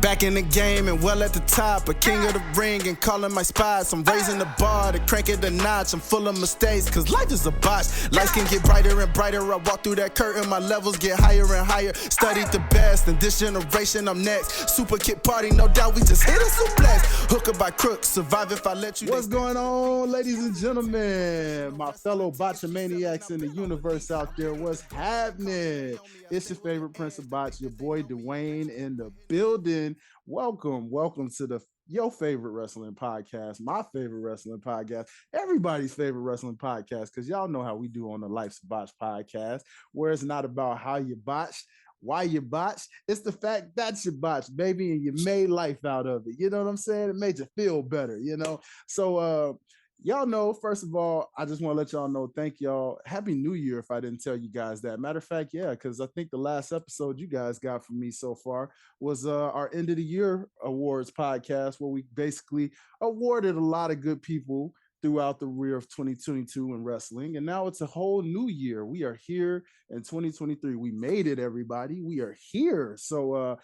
Back in the game and well at the top, a king of the ring and calling my spots. I'm raising the bar to crank it a notch. I'm full of mistakes, cause life is a botch. Lights can get brighter and brighter. I walk through that curtain, my levels get higher and higher. Studied the best, in this generation I'm next. Super Kid Party, no doubt we just hit a suplex. Hooker by crook, survive if I let you. What's going on, ladies and gentlemen? My fellow Botchamaniacs in the universe out there, what's happening? It's your favorite Prince of Botch, your boy Dwayne in the building. Welcome to your favorite wrestling podcast, my favorite wrestling podcast, everybody's favorite wrestling podcast, because y'all know how we do on the Life's Botch podcast, where it's not about how you botched, why you botched, it's the fact that you botched, baby, and you made life out of it. You know what I'm saying? It made you feel better, you know? So, y'all know, first of all, I just want to let y'all know, thank y'all. Happy New Year if I didn't tell you guys that. Matter of fact, yeah, because I think the last episode you guys got from me so far was our end of the year awards podcast, where we basically awarded a lot of good people throughout the year of 2022 in wrestling. And now it's a whole new year. We are here in 2023. We made it, everybody. We are here. So,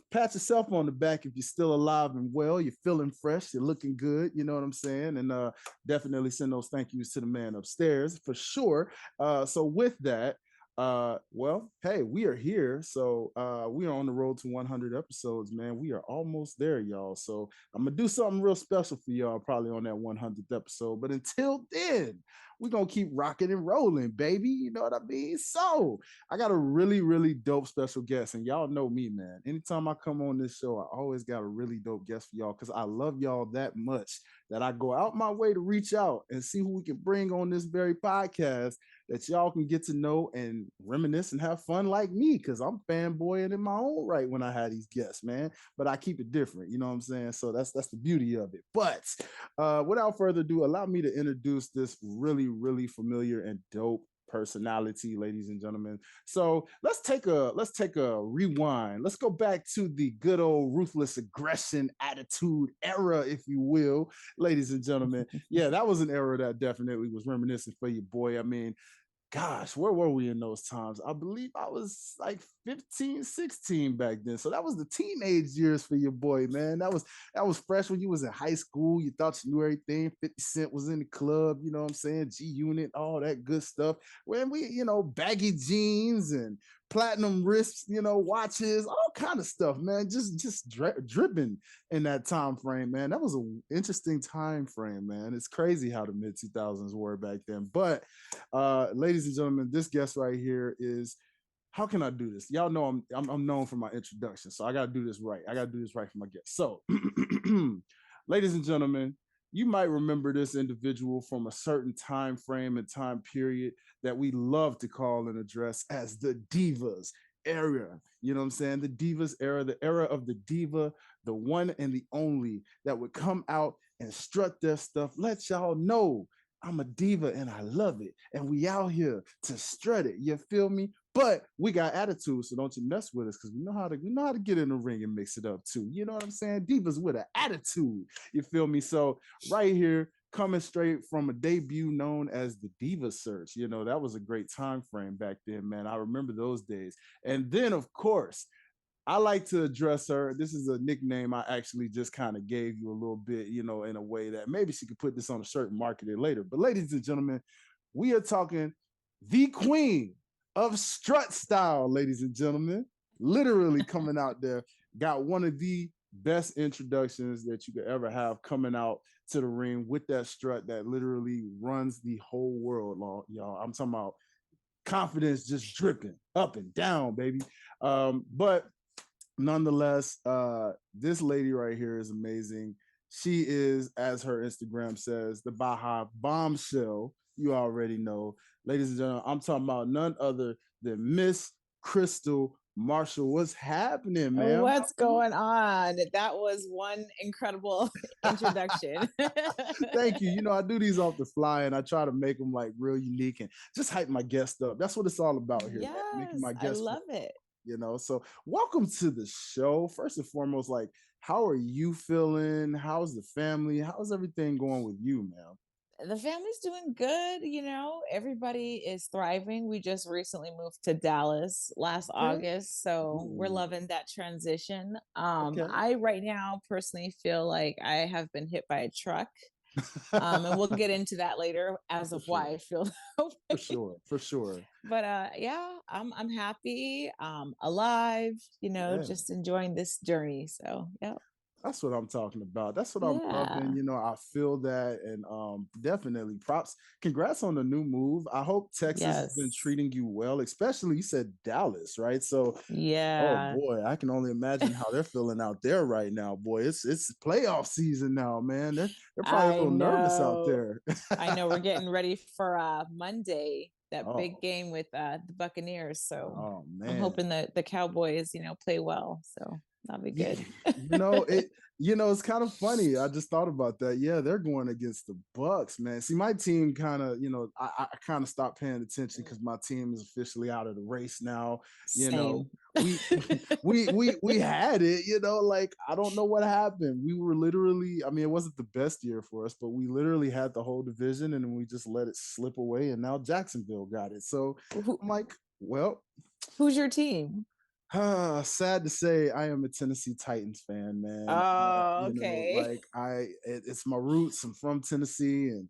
pat yourself on the back if you're still alive and well, you're feeling fresh, you're looking good, you know what I'm saying? And definitely send those thank yous to the man upstairs for sure. So with that, well, hey, we are here. So we are on the road to 100 episodes, man. We are almost there, y'all. So I'm gonna do something real special for y'all probably on that 100th episode. But until then, we're gonna keep rocking and rolling, baby. You know what I mean? So I got a really, really dope special guest, and y'all know me, man. Anytime I come on this show, I always got a really dope guest for y'all because I love y'all that much that I go out my way to reach out and see who we can bring on this very podcast that y'all can get to know and reminisce and have fun like me, because I'm fanboying in my own right when I had these guests, man. But I keep it different, you know what I'm saying? So that's the beauty of it. But without further ado, allow me to introduce this really, really familiar and dope personality, ladies and gentlemen. So let's take a rewind. Let's go back to the good old ruthless aggression attitude era, if you will, ladies and gentlemen. Yeah, that was an era that definitely was reminiscent for your boy. I mean, gosh, where were we in those times? I believe I was like 15, 16 back then. So that was the teenage years for your boy, man. That was fresh when you was in high school. You thought you knew everything. 50 Cent was in the club, you know what I'm saying? G Unit, all that good stuff. When we, baggy jeans and platinum wrists, watches, all kind of stuff, man. Just dripping in that time frame, man. That was an interesting time frame, man. It's crazy how the mid 2000s were back then. But ladies and gentlemen, this guest right here is, how can I do this? Y'all know I'm known for my introduction, so I got to do this right. I got to do this right for my guest. So, ladies and gentlemen, you might remember this individual from a certain time frame and time period that we love to call and address as the Divas era. You know what I'm saying? The Divas era, the era of the diva, the one and the only that would come out and strut their stuff. Let y'all know I'm a diva and I love it. And we out here to strut it. You feel me? But we got attitude, so don't you mess with us, because we know how to get in the ring and mix it up too. You know what I'm saying? Divas with an attitude. You feel me? So right here, coming straight from a debut known as the Diva Search. That was a great time frame back then, man. I remember those days. And then, of course, I like to address her. This is a nickname I actually just kind of gave you a little bit, in a way that maybe she could put this on a shirt and market it later. But ladies and gentlemen, we are talking the queen of strut style, ladies and gentlemen. Literally coming out there, got one of the best introductions that you could ever have coming out to the ring with that strut that literally runs the whole world, y'all. I'm talking about confidence just dripping up and down, baby. But nonetheless, this lady right here is amazing. She is, as her Instagram says, the Baja Bombshell. You already know. Ladies and gentlemen, I'm talking about none other than Miss Kristal Marshall. What's happening, man? What's going on? That was one incredible introduction. Thank you. I do these off the fly and I try to make them like real unique and just hype my guest up. That's what it's all about here. Yes, making my guest I love it. So welcome to the show. First and foremost, like, how are you feeling? How's the family? How's everything going with you, man? The family's doing good. Everybody is thriving. We just recently moved to Dallas last Okay. August, so we're Ooh, loving that transition. okay. I right now personally feel like I have been hit by a truck. And we'll get into that later as For of why sure. I feel that For way. sure. For sure. But yeah, I'm happy, alive, Yeah. just enjoying this journey. So yeah. That's what I'm talking about. That's what I'm loving. Yeah. I feel that, and definitely props. Congrats on the new move. I hope Texas has been Yes. treating you well, especially you said Dallas, right? So, oh Yeah. boy, I can only imagine how they're feeling out there right now. Boy, it's playoff season now, man. They're probably a I little nervous out know. there. I know we're getting ready for Monday, that big Oh, game with the Buccaneers. So oh I'm man. hoping that the Cowboys, play well. So that'll be Yeah, good. it's kind of funny. I just thought about that. Yeah, they're going against the Bucks, man. See, my team kind of, I kind of stopped paying attention because my team is officially out of the race now. You know, Same. we we had it. Like I don't know what happened. We were literally, I mean, it wasn't the best year for us, but we literally had the whole division, and we just let it slip away, and now Jacksonville got it. So Who, I'm like, well. who's your team? Sad to say, I am a Tennessee Titans fan, man. Oh, okay. Like it's my roots. I'm from Tennessee, and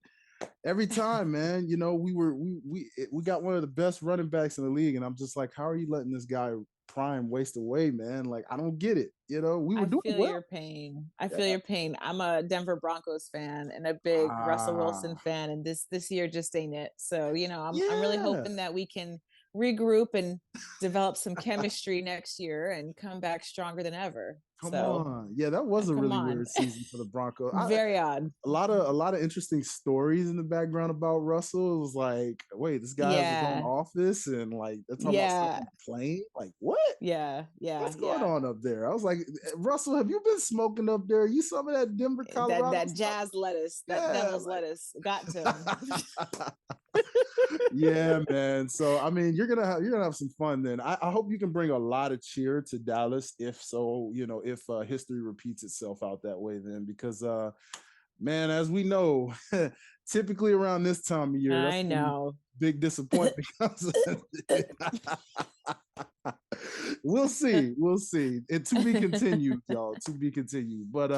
every time, man, we got one of the best running backs in the league, and I'm just like, how are you letting this guy prime waste away, man? Like I don't get it. We were I doing feel well. your pain. I Yeah. feel your pain. I'm a Denver Broncos fan and a big Russell Wilson Ah, fan, and this year just ain't it. So, I'm really yeah. hoping that we can regroup and develop some chemistry next year and come back stronger than ever. Come So, on. Yeah, that was a come really on. weird season for the Broncos. Very odd. A lot of interesting stories in the background about Russell. It was like, wait, this guy has his own Yeah. office, and like they're talking about stuff Yeah. on the plane. Like, what? Yeah. Yeah. What's going Yeah. on up there? I was like, Russell, have you been smoking up there? You some of that Denver, That Colorado that stuff? jazz lettuce, that Yeah, devil's lettuce got to him. like yeah, man. So I mean, you're gonna have some fun then. I hope you can bring a lot of cheer to Dallas. If so, if history repeats itself out that way, then because man, as we know, typically around this time of year, that's I when know. big disappointment comes. We'll see. We'll see. It to be continued, y'all. To be continued. But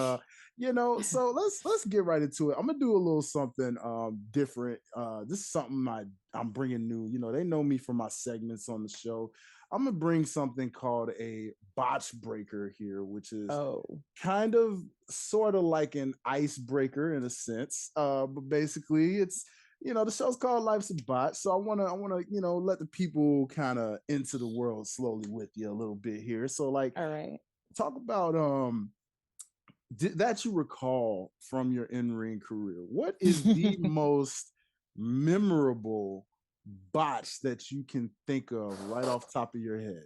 so let's get right into it. I'm gonna do a little something different. This is something I'm bringing new. They know me for my segments on the show. I'm gonna bring something called a botch breaker here, which is Oh. kind of sort of like an icebreaker in a sense. But basically it's the show's called Life's a Botch. So I wanna let the people kind of into the world slowly with you a little bit here. So like All right. talk about that you recall from your in-ring career. What is the most memorable botch that you can think of right off the top of your head?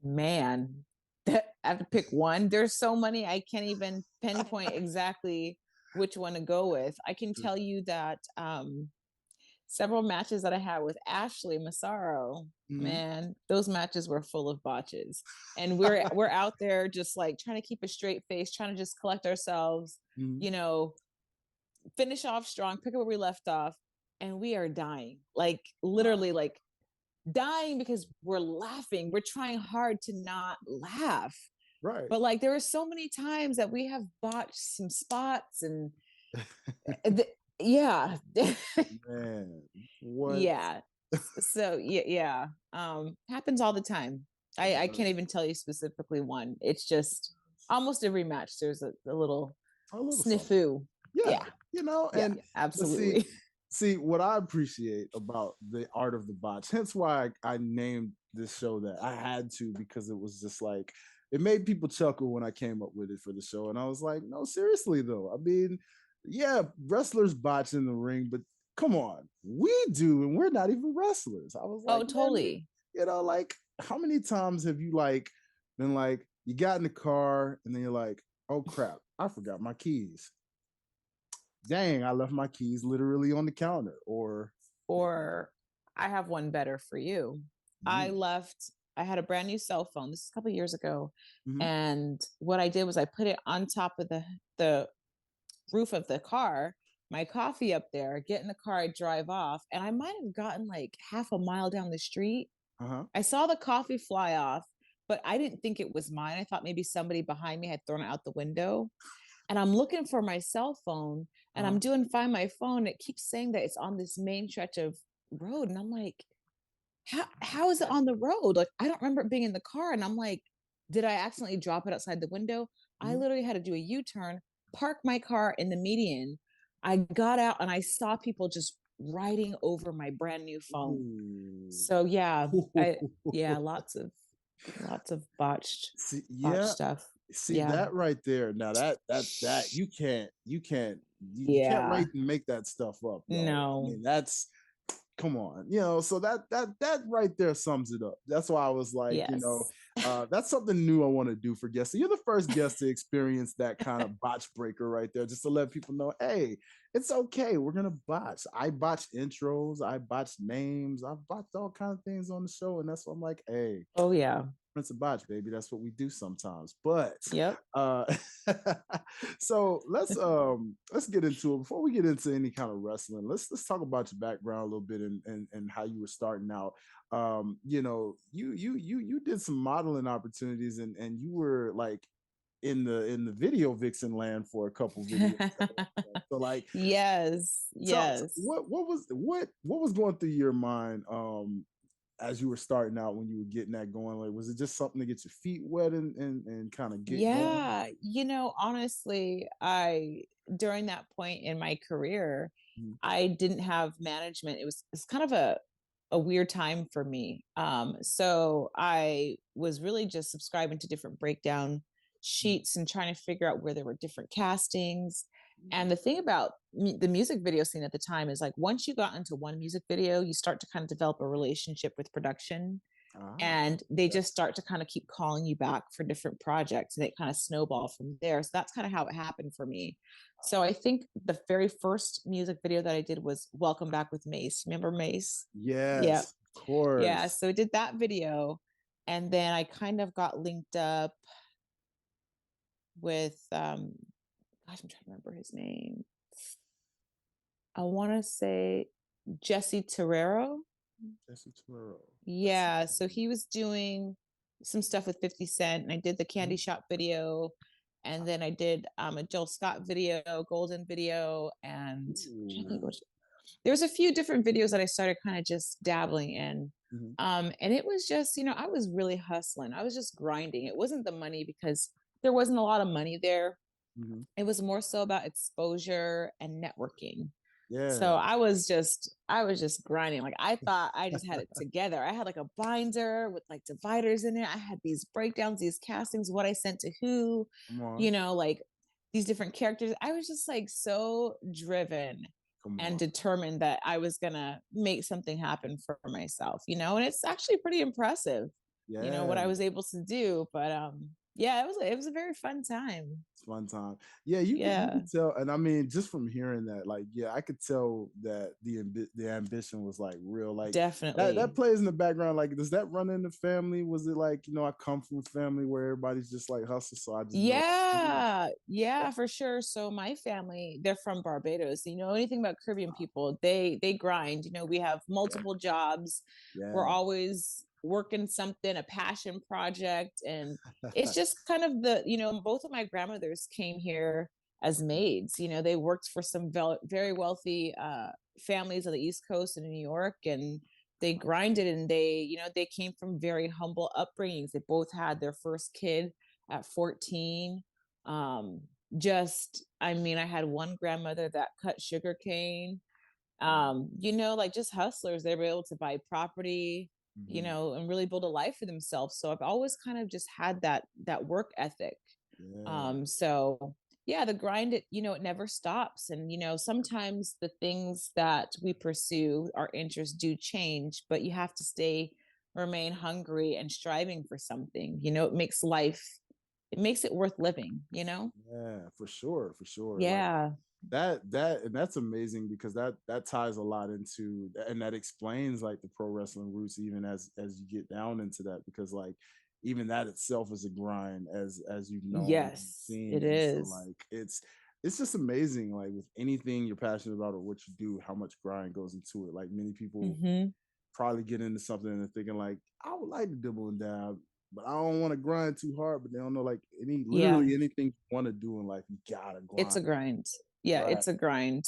Man, I have to pick one. There's so many, I can't even pinpoint exactly which one to go with. I can tell you that several matches that I had with Ashley Massaro, Mhm. man, those matches were full of botches. And we're out there just like trying to keep a straight face, trying to just collect ourselves, Mhm. you know, finish off strong, pick up where we left off, and we are dying. Like literally like dying because we're laughing. We're trying hard to not laugh. Right. But like there were so many times that we have botched some spots and yeah. Man, what? Yeah. So yeah. Happens all the time. I Uh, can't even tell you specifically one. It's just almost every match there's a little a little something. sniffoo. Yeah, Yeah. Yeah, and let's see. absolutely. See what I appreciate about the art of the botch. Hence why I named this show that. I had to because it was just like it made people chuckle when I came up with it for the show, and I was like, no, seriously though. I mean, yeah, wrestlers botch in the ring, but come on, we do, and we're not even wrestlers. I was Oh, like, man, totally. like how many times have you like been like you got in the car and then you're like, oh crap, I forgot my keys. Dang, I left my keys literally on the counter. Or Or I have one better for you. mm, I had a brand new cell phone. This is a couple years ago. mhm, And what I did was I put it on top of the roof of the car my coffee up there, get in the car, I drive off, and I might have gotten like half a mile down the street. I saw the coffee fly off, but I didn't think it was mine. I thought maybe somebody behind me had thrown it out the window. And I'm looking for my cell phone, and I'm doing find my phone. It keeps saying that it's on this main stretch of road. And I'm like, how is it on the road? Like, I don't remember it being in the car. And I'm like, did I accidentally drop it outside the window? I literally had to do a U-turn, park my car in the median. I got out and I saw people just riding over my brand new phone. So yeah, lots of botched stuff. See that right there. Now that you can't make that stuff up. Yo. No. I mean, that's, come on, you know, so that right there sums it up. That's why I was like, you know, that's something new I want to do for guests. So you're the first guest to experience that kind of botch breaker right there, just to let people know, hey, it's okay. We're gonna botch. I botched intros, I botched names, I've botched all kinds of things on the show, and that's why I'm like, hey, oh yeah, Prince of Botch, baby. That's what we do sometimes. But yep. So let's get into it. Before we get into any kind of wrestling, let's talk about your background a little bit and how you were starting out. You know, you did some modeling opportunities and you were like in the video vixen land for a couple videos. So like, yes. What was going through your mind as you were starting out, when you were getting that going? Like, was it just something to get your feet wet and kind of get going? You know, honestly, during that point in my career, I didn't have management. It's kind of a weird time for me. So I was really just subscribing to different breakdown sheets and trying to figure out where there were different castings. And the thing about the music video scene at the time is, like, once you got into one music video, you start to kind of develop a relationship with production, and they just start to kind of keep calling you back for different projects, and it kind of snowball from there. So that's kind of how it happened for me. So I think the very first music video that I did was Welcome Back with Mace. Remember Mace? Yes, yeah. Of course. Yeah, so I did that video, and then I kind of got linked up with I'm trying to remember his name. I want to say Jesse Terrero. Yeah, so he was doing some stuff with 50 Cent, and I did the Candy Shop video, and then I did a Jill Scott video, Golden video, and there was a few different videos that I started kind of just dabbling in. And it was just, you know, I was really hustling. I was just grinding. It wasn't the money, because there wasn't a lot of money there. It was more so about exposure and networking. So I was just grinding. Like, I thought I just had it together. I had like a binder with like dividers in it. I had these breakdowns, these castings, what I sent to who, you know, like these different characters. I was just like so driven and determined that I was gonna make something happen for myself, you know, and it's actually pretty impressive, you know, what I was able to do. But yeah, it was a very fun time. It's fun time. Yeah, you can tell, and I mean, just from hearing that, like, yeah, I could tell that the ambition was like real. Like, definitely that plays in the background. Like, does that run in the family? Was it like, you know, I come from a family where everybody's just like hustle, so I just yeah, for sure. So my family, they're from Barbados. You know anything about Caribbean people? They grind. You know, we have multiple jobs. We're always working something, a passion project, and it's just kind of you know, both of my grandmothers came here as maids. You know, they worked for some very wealthy families on the East Coast in New York, and they grinded, and they came from very humble upbringings. They both had their first kid at 14. I mean, I had one grandmother that cut sugarcane. You know, like just hustlers. They were able to buy property, you know, and really build a life for themselves. So I've always kind of just had that work ethic. So yeah, the grind, you know, it never stops. And, you know, sometimes the things that we pursue, our interests do change, but you have to remain hungry and striving for something. You know, it makes it worth living, you know? Yeah, for sure. Yeah. Like, and that's amazing, because that ties a lot into, and that explains like the pro wrestling roots, even as you get down into that, because like even that itself is a grind, as you've known. Yes, it is. So like it's just amazing, like with anything you're passionate about or what you do, how much grind goes into it. Like many people probably get into something and thinking like, I would like to dibble and dab, but I don't want to grind too hard. But they don't know like Yeah, literally anything you want to do in life, you gotta it's a grind. grind. Yeah, Right. it's a grind.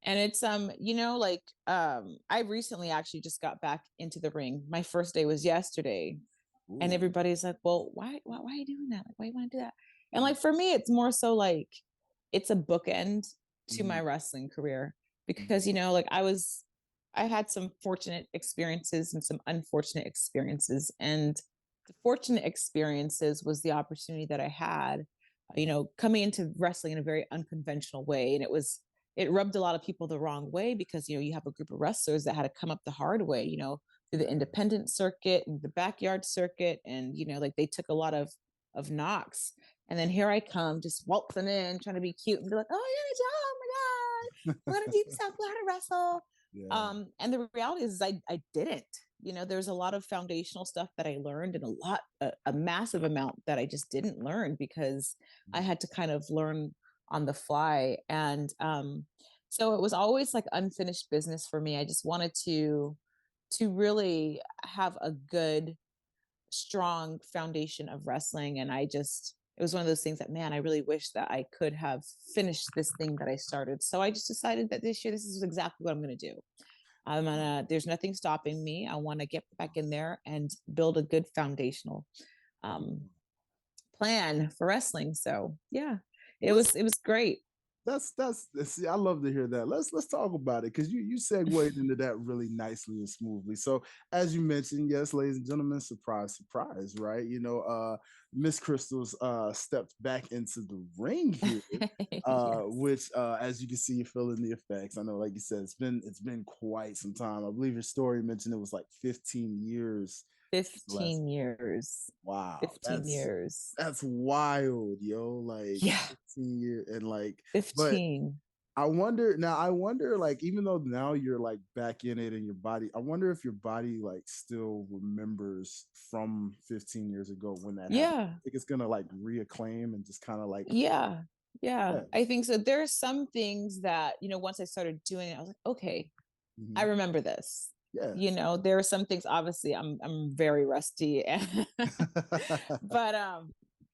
And it's like I recently actually just got back into the ring. My first day was yesterday. And Ooh. everybody's like, well, why are you doing that? Like, why you want to do that? And like for me, it's more so like it's a bookend to my Mhm. wrestling career because Mhm. like I had some fortunate experiences and some unfortunate experiences. And the fortunate experiences was the opportunity that I had, coming into wrestling in a very unconventional way. And it rubbed a lot of people the wrong way because, you have a group of wrestlers that had to come up the hard way, through the independent circuit and the backyard circuit. And, like they took a lot of knocks. And then here I come just waltzing in, trying to be cute and be like, oh, yeah, oh my God, we're going to do this, we're going to wrestle. Yeah. And the reality is I didn't. There's a lot of foundational stuff that I learned and a massive amount that I just didn't learn because I had to kind of learn on the fly. And so it was always like unfinished business for me. I just wanted to really have a good, strong foundation of wrestling. And it was one of those things that, man, I really wish that I could have finished this thing that I started. So I just decided that this year, this is exactly what I'm going to do. There's nothing stopping me. I want to get back in there and build a good foundational um, plan for wrestling. So yeah, Let's it was great. that's see, I love to hear that. Let's talk about it because you segued into that really nicely and smoothly. So as you mentioned, yes, ladies and gentlemen, surprise, surprise, right? Miss Kristal's stepped back into the ring here. Yes. Which as you can see, you're feeling the effects. I know, like you said, it's been quite some time. I believe your story mentioned it was like 15 years. 15 years. Wow, 15 years. that's wild, yo. Like Yeah, 15 years and like, but 15. I wonder, like, even though now you're like back in it in your body, I wonder if your body like still remembers from 15 years ago when that happened. Yeah. I think it's gonna like reacclaim and just kind of like, Yeah. Yeah. yeah, I think so. There are some things that, once I started doing it, I was like, okay, I mhm, remember this. yes. There are some things, obviously I'm very rusty but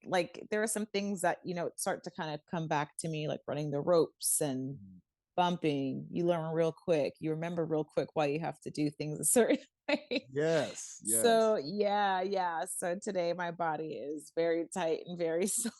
like there are some things that, start to kind of come back to me, like running the ropes and bumping. You learn real quick. You remember real quick why you have to do things a certain way. Yes, yes. So yeah, yeah. So today my body is very tight and very sore.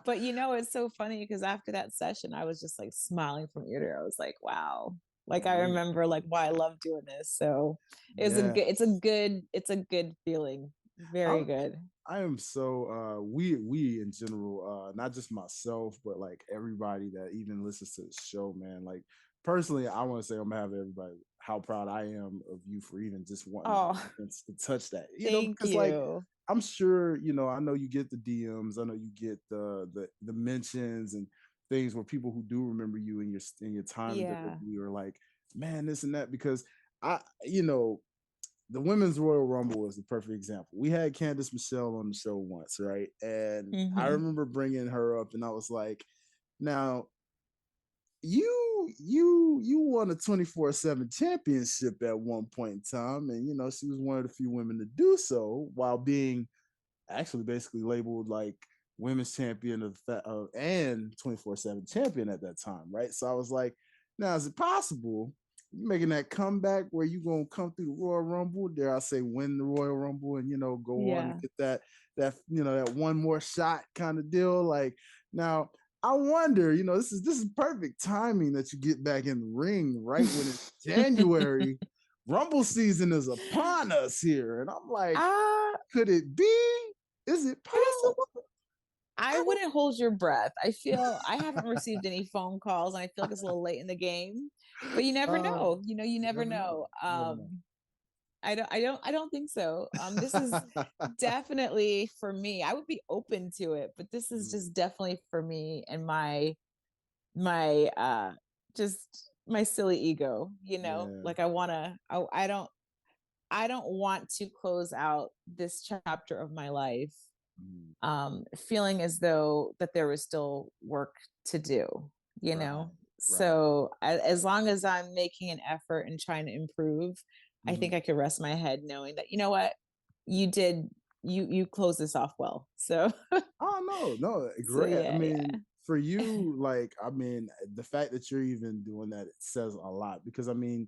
But it's so funny because after that session, I was just like smiling from ear to ear. I was like, wow. Like I Great. remember like why I love doing this. So Yeah. it's a good feeling. Very I'm good. I am so we in general, not just myself, but like everybody that even listens to the show, man. Like personally, I want to say on behalf of everybody how proud I am of you for even just wanting Oh, to touch that. thank Because like you. I'm sure, I know you get the DMs, I know you get the mentions and things where people who do remember you in your time in Yeah. WWE are like, man, this and that, because I, you know, the women's Royal Rumble was the perfect example. We had Candice Michelle on the show once, right? And I Hmm. remember bringing her up, and I was like, "Now, you won a 24/7 championship at one point in time, and she was one of the few women to do so while being actually basically labeled like women's champion and 24/7 champion at that time, right? So I was like, now is it possible you making that comeback where you gonna come through the Royal Rumble, dare I say win the Royal Rumble and go on and Yeah. get that one more shot kind of deal? Like now I wonder, this is perfect timing that you get back in the ring right when it's January. Rumble season is upon us here. And I'm like, uh, could it be? Is it I don't possible? I I don't. wouldn't hold your breath. I feel I haven't received any phone calls and I feel like it's a little late in the game. But you never know. You You never never know. know. You never know. I don't think so. This is definitely for me. I would be open to it, but this is Mm, just definitely for me and my just my silly ego, yeah. like I don't want to close out this chapter of my life feeling as though that there was still work to do, you know? So as long as I'm making an effort and trying to improve, I think I could rest my head knowing that, you know what, you closed this off well. So Oh no, so great. I yeah, mean, for you, like, I mean, the fact that you're even doing that, it says a lot, because I mean,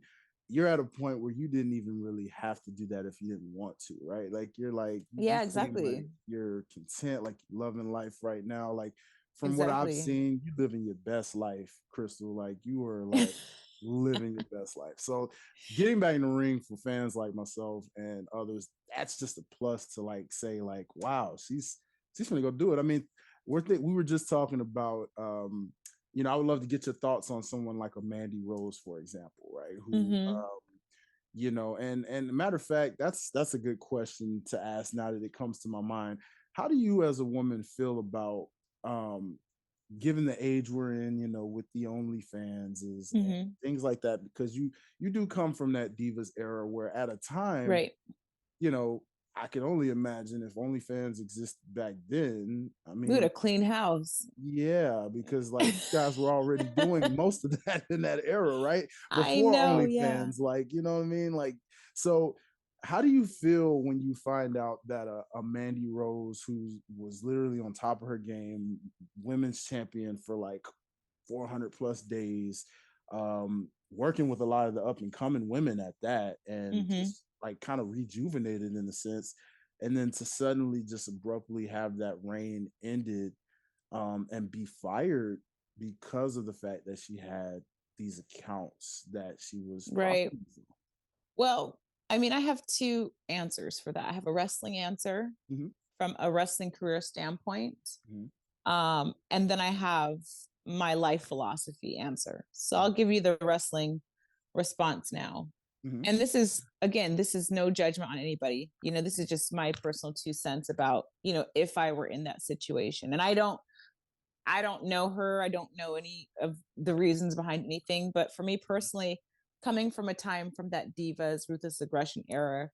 you're at a point where you didn't even really have to do that if you didn't want to, right? Like you yeah, seem like exactly. you're content, like you're loving life right now. Like from what I've Exactly. seen, you living your best life, Kristal. Like you are like living your best life. So getting back in the ring for fans like myself and others, that's just a plus to like say like, wow, she's gonna go do it. I mean, we were just talking about you know, I would love to get your thoughts on someone like a Mandy Rose, for example, right? Who you know, and matter of fact, that's a good question to ask now that it comes to my mind. How do you as a woman feel about given the age we're in, you know, with the OnlyFans is and things like that, because you do come from that Divas era where at a time, Right. you know, I can only imagine if OnlyFans existed back then. I We had mean, a clean house. yeah, because like you guys were already doing most of that in that era, right? I Before know, yeah. OnlyFans, like, you know what I mean? Like, so how do you feel when you find out that a Mandy Rose, who was literally on top of her game, women's champion for like 400 plus days, working with a lot of the up and coming women at that, and just like kind of rejuvenated in a sense, and then to suddenly just abruptly have that reign ended, and be fired because of the fact that she had these accounts that she was Right. profiting from. Well, I mean, I have two answers for that. I have a wrestling answer from a wrestling career standpoint. And then I have my life philosophy answer. So I'll give you the wrestling response now. And this is, again, this is no judgment on anybody. You know, this is just my personal 2 cents about, you know, if I were in that situation. And I don't know her. I don't know any of the reasons behind anything. But for me personally, coming from a time from that Divas ruthless aggression era,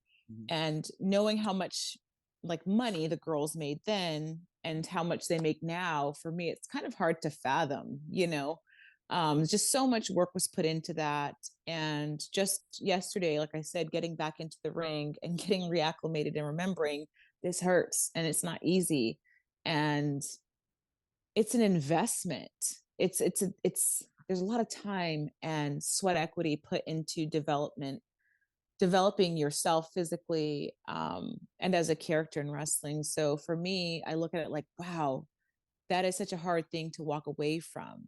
and knowing how much like money the girls made then and how much they make now, for me it's kind of hard to fathom, you know. Just so much work was put into that, and just yesterday, like I said, getting back into the ring and getting reacclimated and remembering this hurts and it's not easy, and it's an investment. It's there's a lot of time and sweat equity put into developing yourself physically, and as a character in wrestling. So for me, I look at it like, wow, that is such a hard thing to walk away from,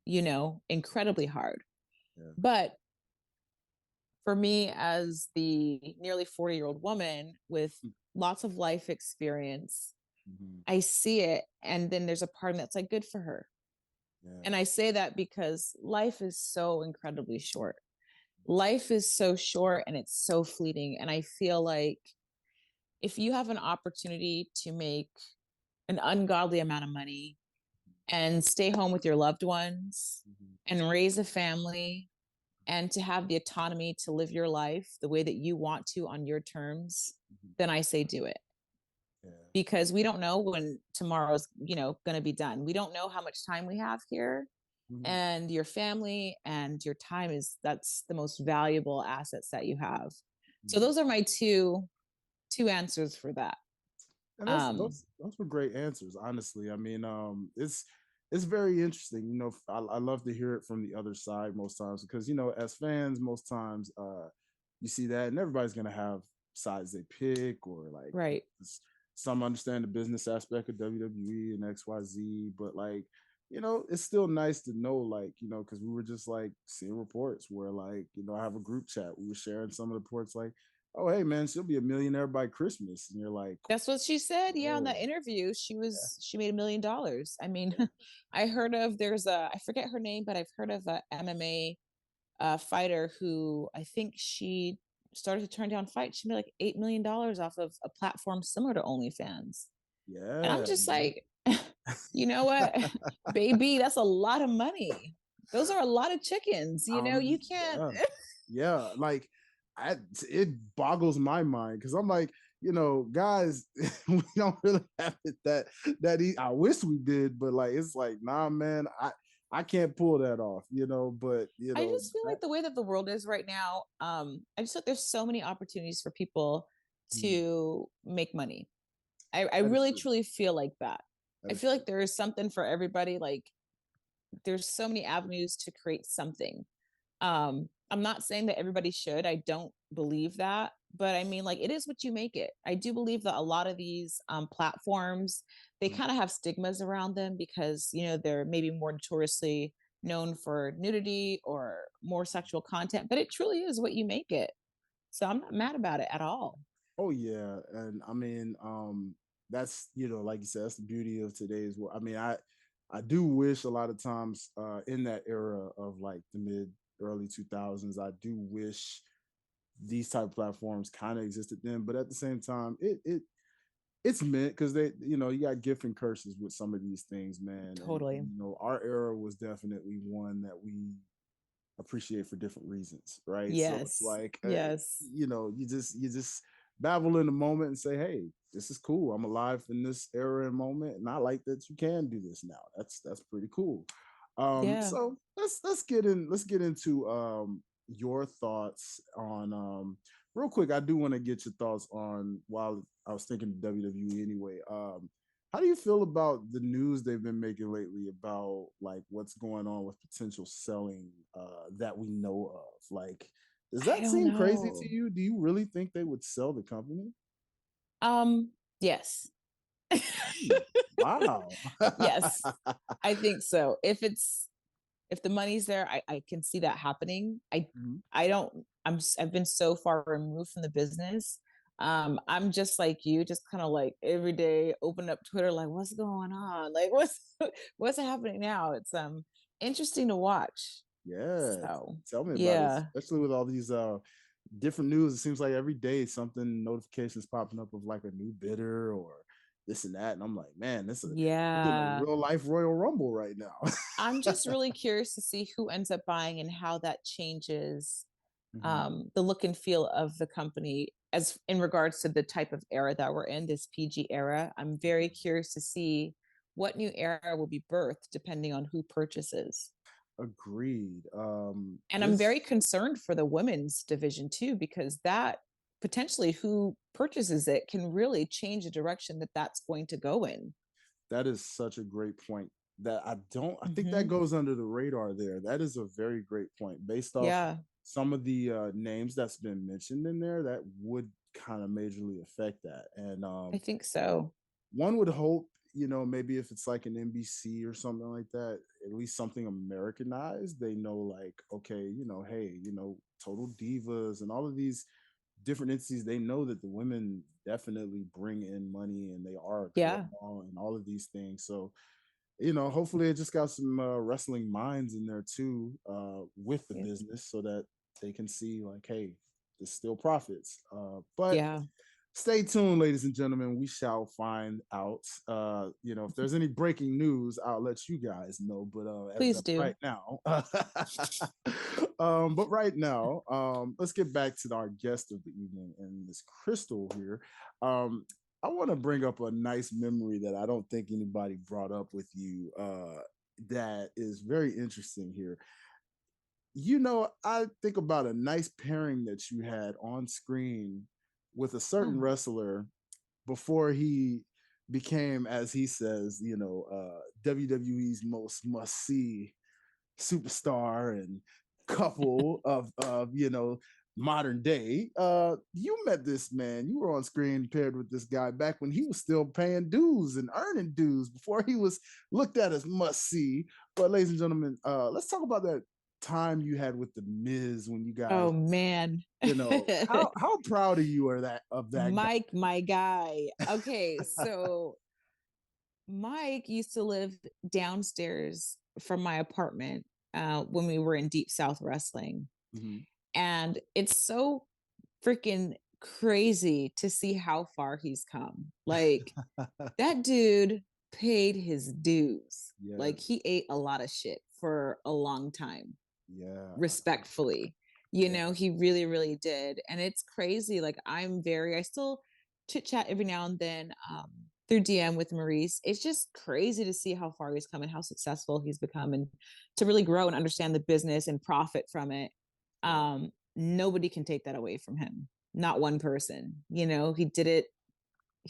you know, incredibly hard. But for me, as the nearly 40-year-old woman with lots of life experience, I see it. And then there's a part of me that's like, good for her. And I say that because life is so incredibly short. Life is so short and it's so fleeting. And I feel like if you have an opportunity to make an ungodly amount of money and stay home with your loved ones and raise a family and to have the autonomy to live your life the way that you want to on your terms, then I say do it. Because we don't know when tomorrow's, you know, going to be done. We don't know how much time we have here. And your family and your time that's the most valuable assets that you have. So those are my two answers for that. And those were great answers, honestly. I mean, it's very interesting. You know, I love to hear it from the other side most times, because you know, as fans, most times you see that, and everybody's gonna have sides they pick, or like right. Some understand the business aspect of WWE and XYZ, but like, you know, it's still nice to know, like, you know, because we were just like seeing reports where, like, you know, I have a group chat. We were sharing some of the reports, like, oh, hey, man, she'll be a millionaire by Christmas. And you're like, that's what she said. Yeah, in that interview, she made $1 million. I mean, I heard of I forget her name, but I've heard of a MMA fighter who I think she started to turn down fights. She made like $8 million off of a platform similar to OnlyFans. And I'm just like, you know what, baby, that's a lot of money. Those are a lot of chickens. You know, you can't. Like it boggles my mind, because I'm like, guys, we don't really have it I wish we did, but like it's like, nah, man, I can't pull that off, but I just feel like the way that the world is right now, I just feel like there's so many opportunities for people to make money. I that is really true. truly feel like that. That I is feel true. like there is something for everybody. Like there's so many avenues to create something. I'm not saying that everybody should. I don't believe that, but I mean, like, it is what you make it. I do believe that a lot of these platforms, they Mm. kind of have stigmas around them because they're maybe more notoriously known for nudity or more sexual content, but it truly is what you make it. So I'm not mad about it at all. Oh yeah, and I mean, that's like you said, that's the beauty of today's world. I mean, I do wish a lot of times in that era of like the mid early 2000s, I do wish these type of platforms kind of existed then, but at the same time, it's meant because they, you got gift and curses with some of these things, man. Totally. Our era was definitely one that we appreciate for different reasons, right? So it's Yes. like, Yes. you just babble in the moment and say, hey, this is cool. I'm alive in this era and moment, and I like that you can do this now. That's pretty cool. Yeah. So let's get into your thoughts on real quick. I do want to get your thoughts on, while I was thinking WWE anyway. How do you feel about the news they've been making lately about like what's going on with potential selling that we know of? Like, does I that don't seem crazy to know. you? Do you really think they would sell the company? Yes. Hmm. Wow. Yes, I think so. If the money's there, I can see that happening. Mhm. I don't I've been so far removed from the business. I'm just like you, just kind of like every day open up Twitter, like what's going on? Like what's happening now? It's interesting to watch. Yeah, So tell me about it, yeah. especially with all these different news. It seems like every day something notifications popping up of like a new bidder or this and that, and I'm like, man, we're doing a Yeah. real life Royal Rumble right now. I'm just really curious to see who ends up buying and how that changes Mhm. the look and feel of the company as in regards to the type of era that we're in, this PG era. I'm very curious to see what new era will be birthed depending on who purchases. Agreed. And I'm This very concerned for the women's division too, because that potentially who purchases it can really change the direction that that's going to go in. That is such a great point. That I think that Hmm. goes under the radar there. That is a very great point. Based off Yeah, some of the names that's been mentioned in there, that would kind of majorly affect that. And I think so. one would hope, maybe if it's like an NBC or something like that, at least something Americanized, they know like, okay, hey, Total Divas and all of these different entities, they know that the women definitely bring in money and they are a Yeah, draw and all of these things. So, hopefully it just got some wrestling minds in there too, with the yeah, business so that they can see like, hey, there's still profits. But yeah. stay tuned, ladies and gentlemen. We shall find out. If there's any breaking news, I'll let you guys know. But as Please of do. right now, let's get back to our guest of the evening and Miss Kristal here. Um, I want to bring up a nice memory that I don't think anybody brought up with you. That is very interesting here. I think about a nice pairing that you had on screen with a certain Mm. wrestler before he became, as he says, WWE's most must see superstar and couple of modern day. You met this man. You were on screen paired with this guy back when he was still paying dues and earning dues before he was looked at as must see. But ladies and gentlemen, let's talk about that time you had with the Miz when you guys, Oh man. how proud are you of that guy? Mike, my guy. Okay, so Mike used to live downstairs from my apartment when we were in Deep South Wrestling. Mhm. And it's so freaking crazy to see how far he's come. Like, that dude paid his dues. Like, Yes. he ate a lot of shit for a long time, Yeah. respectfully. Yeah. He really, really did. And it's crazy. Like, I still chit chat every now and then through DM with Maurice. It's just crazy to see how far he's come and how successful he's become, and to really grow and understand the business and profit from it. Nobody can take that away from him. Not one person. You know, he did it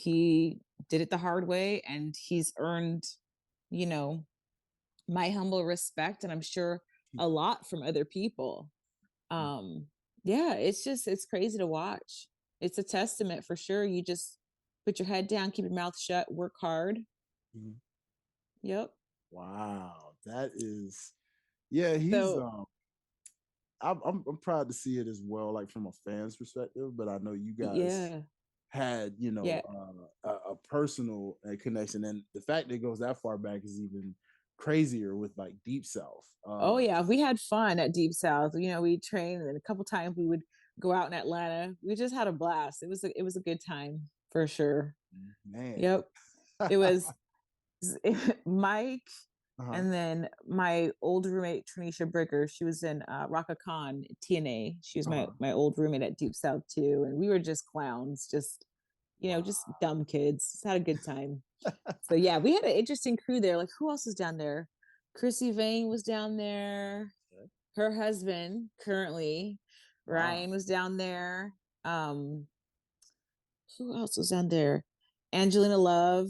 the hard way, and he's earned, you know, my humble respect, and I'm sure a lot from other people. Yeah, it's crazy to watch. It's a testament for sure. You just put your head down, keep your mouth shut, work hard. Yep. Wow, that is, yeah. He's So I'm proud to see it as well, like from a fan's perspective. But I know you guys yeah, had, you know, yeah. a personal connection, and the fact that it goes that far back is even crazier with like Deep South. Oh yeah, we had fun at Deep South. You know, we trained, and a couple times we would go out in Atlanta. We just had a blast. It was a good time for sure. Man. Yep. It was Mike, Uh-huh. and then my old roommate Tranisha Bricker. She was in Raka Khan TNA. She was Uh-huh. my old roommate at Deep South too, and we were just clowns, just Wow. just dumb kids. Just had a good time. So yeah, we had an interesting crew there. Like, who else is down there? Chrissy Vane was down there. Her husband currently, Wow. Ryan, was down there. Um, who else was down there? Angelina Love,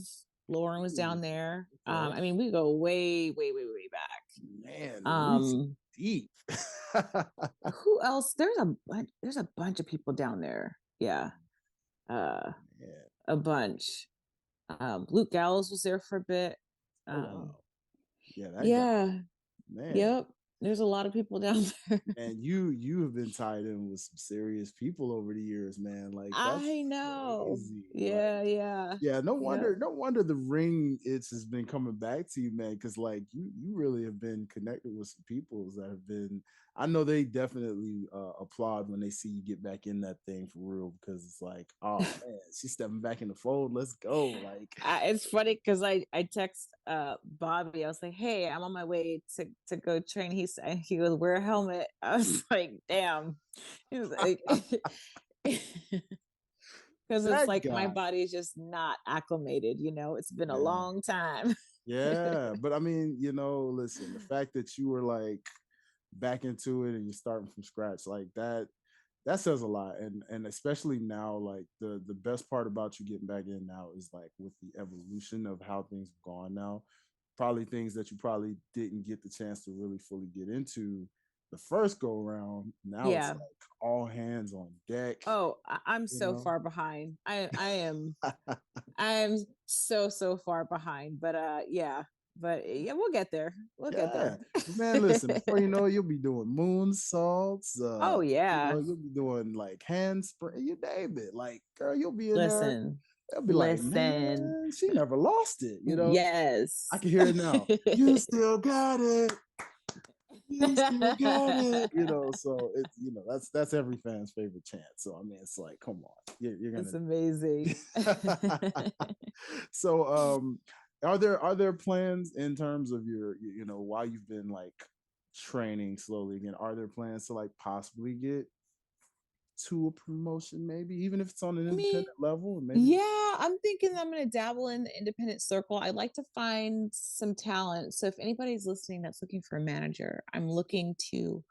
Lauren was down there. Okay. I mean, we go way, way, way, way back. Man, the roots deep. Who else? There's a bunch of people down there. Yeah. A bunch. Luke Gallows was there for a bit. Wow. Yeah, that Yeah. guy. Man. Yep. There's a lot of people down there. And you have been tied in with some serious people over the years, man. Like, that's I know. crazy. Yeah, Like, yeah. yeah, no wonder the ring itch has been coming back to you, man. Because like you really have been connected with some people that have been. I know they definitely applaud when they see you get back in that thing for real, because it's like, oh man, she's stepping back in the fold. Let's go. Like, It's funny because I text Bobby. I was like, "Hey, I'm on my way to go train." He goes, "Wear a helmet." I was like, "Damn." He was like, because it's that like my guy. body is just not acclimated. You know, it's been a Yeah. long time. Yeah, but I mean, you know, listen, the fact that you were like back into it and you're starting from scratch like that says a lot. And especially now, like the best part about you getting back in now is like with the evolution of how things have gone now, probably things that you probably didn't get the chance to really fully get into the first go around. Now it's Yeah. like all hands on deck. Oh, I'm You so know? far behind. I am so far behind. But yeah. But yeah, we'll get there. We'll get Yeah, there. man. Listen, before you know, you'll be doing moonsaults. Oh You yeah. know, you'll be doing like handspring. You name it. Like, girl, you'll be in there. Listen. They'll be like, Listen. man, she never lost it. You know, Yes. I can hear it now. You still got it. You still got it. You know, so it's that's every fan's favorite chant. So I mean, it's like, come on, you're That's gonna. amazing. So are there plans in terms of your, you know, while you've been like training slowly again, are there plans to like possibly get to a promotion, maybe even if it's on an I mean, independent level, and maybe yeah, I'm thinking I'm going to dabble in the independent circle. I'd like to find some talent. So if anybody's listening that's looking for a manager, I'm looking to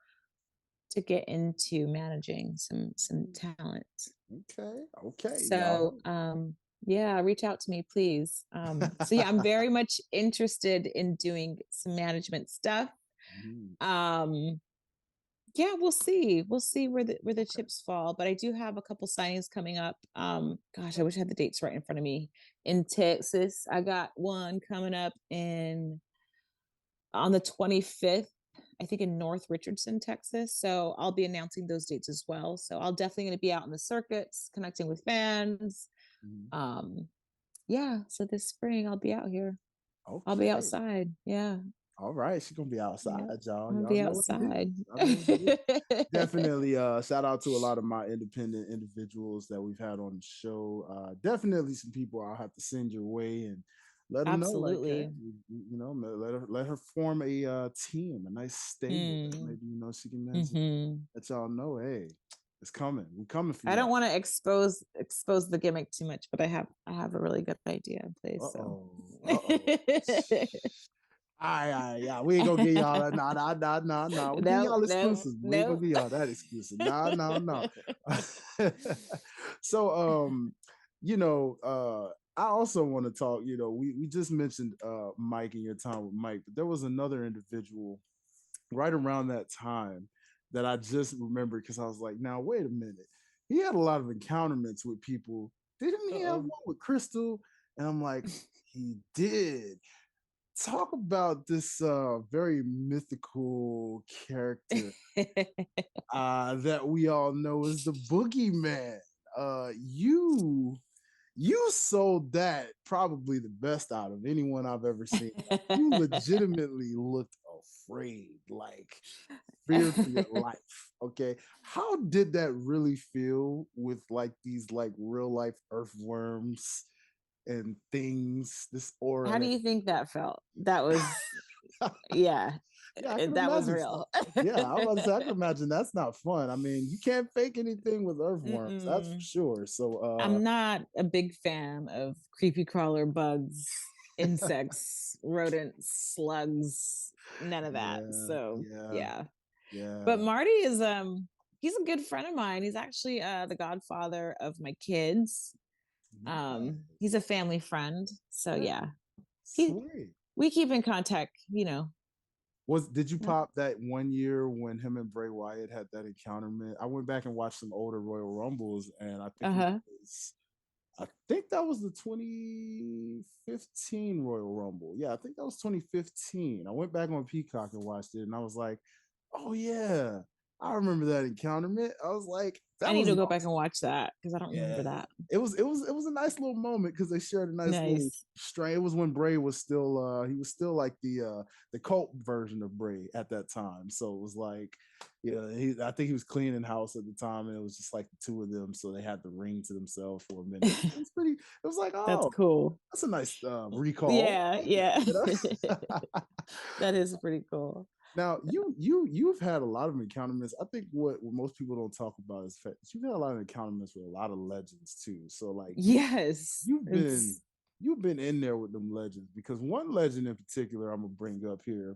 get into managing some talent. okay, So y'all. yeah, reach out to me, please. So yeah, I'm very much interested in doing some management stuff. Um yeah, we'll see. We'll see where the chips fall. But I do have a couple signings coming up. Gosh, I wish I had the dates right in front of me. In Texas, I got one coming up on the 25th, I think in North Richardson, Texas. So I'll be announcing those dates as well. So I'll definitely going to be out in the circuits, connecting with fans. Yeah. So this spring I'll be out here. Okay. I'll be outside. Yeah. All right, she's gonna be outside, y'all. I'll Y'all be know what to do. outside. Definitely shout out to a lot of my independent individuals that we've had on the show. Definitely some people I'll have to send your way and let them know, like, hey, Absolutely. you know, let her form a team, a nice stable. Maybe, you know, she can let y'all know, hey, It's coming. We're coming for I you. don't want to expose the gimmick too much, but I have a really good idea in place. So. Yeah, we ain't gonna get y'all that. Nah. We get y'all exclusives. We ain't gonna get y'all that exclusive. No. So, I also want to talk. We just mentioned Mike and your time with Mike, but there was another individual right around that time that I just remembered because I was like, now wait a minute. He had a lot of encounterments with people. Didn't he have one with Kristal? And I'm like, he did. Talk about this very mythical character that we all know as the Boogeyman. You sold that probably the best out of anyone I've ever seen. You legitimately looked afraid, like fear for your life. Okay, how did that really feel with like these like real life earthworms and things? This aura. How do you think that felt? That was, yeah, that was real. Yeah, I was about to say, I can imagine that's not fun. I mean, you can't fake anything with earthworms, that's for sure. So I'm not a big fan of creepy crawler bugs, insects, rodents, slugs, none of that. So yeah. But Marty is he's a good friend of mine. He's actually the godfather of my kids. He's a family friend. So yeah. We keep in contact, Did you pop that one year when him and Bray Wyatt had that encounterment? I went back and watched some older Royal Rumbles, and I think that was the 2015 Royal Rumble. Yeah, I think that was 2015. I went back on Peacock and watched it, and I was like, oh yeah, I remember that encounterment. I was like, I need to go back and watch that because I don't remember that. It was a nice little moment because they shared a nice little strain. It was when Bray was still he was still like the cult version of Bray at that time. So it was like, I think he was cleaning house at the time, and it was just like the two of them. So they had the ring to themselves for a minute. It was like, oh, that's cool. That's a nice recall. Yeah. That is pretty cool. Now you've had a lot of encounterments. I think what most people don't talk about is the fact that you've had a lot of encounterments with a lot of legends too. So like, yes, you've been in there with them legends, because one legend in particular I'm gonna bring up here.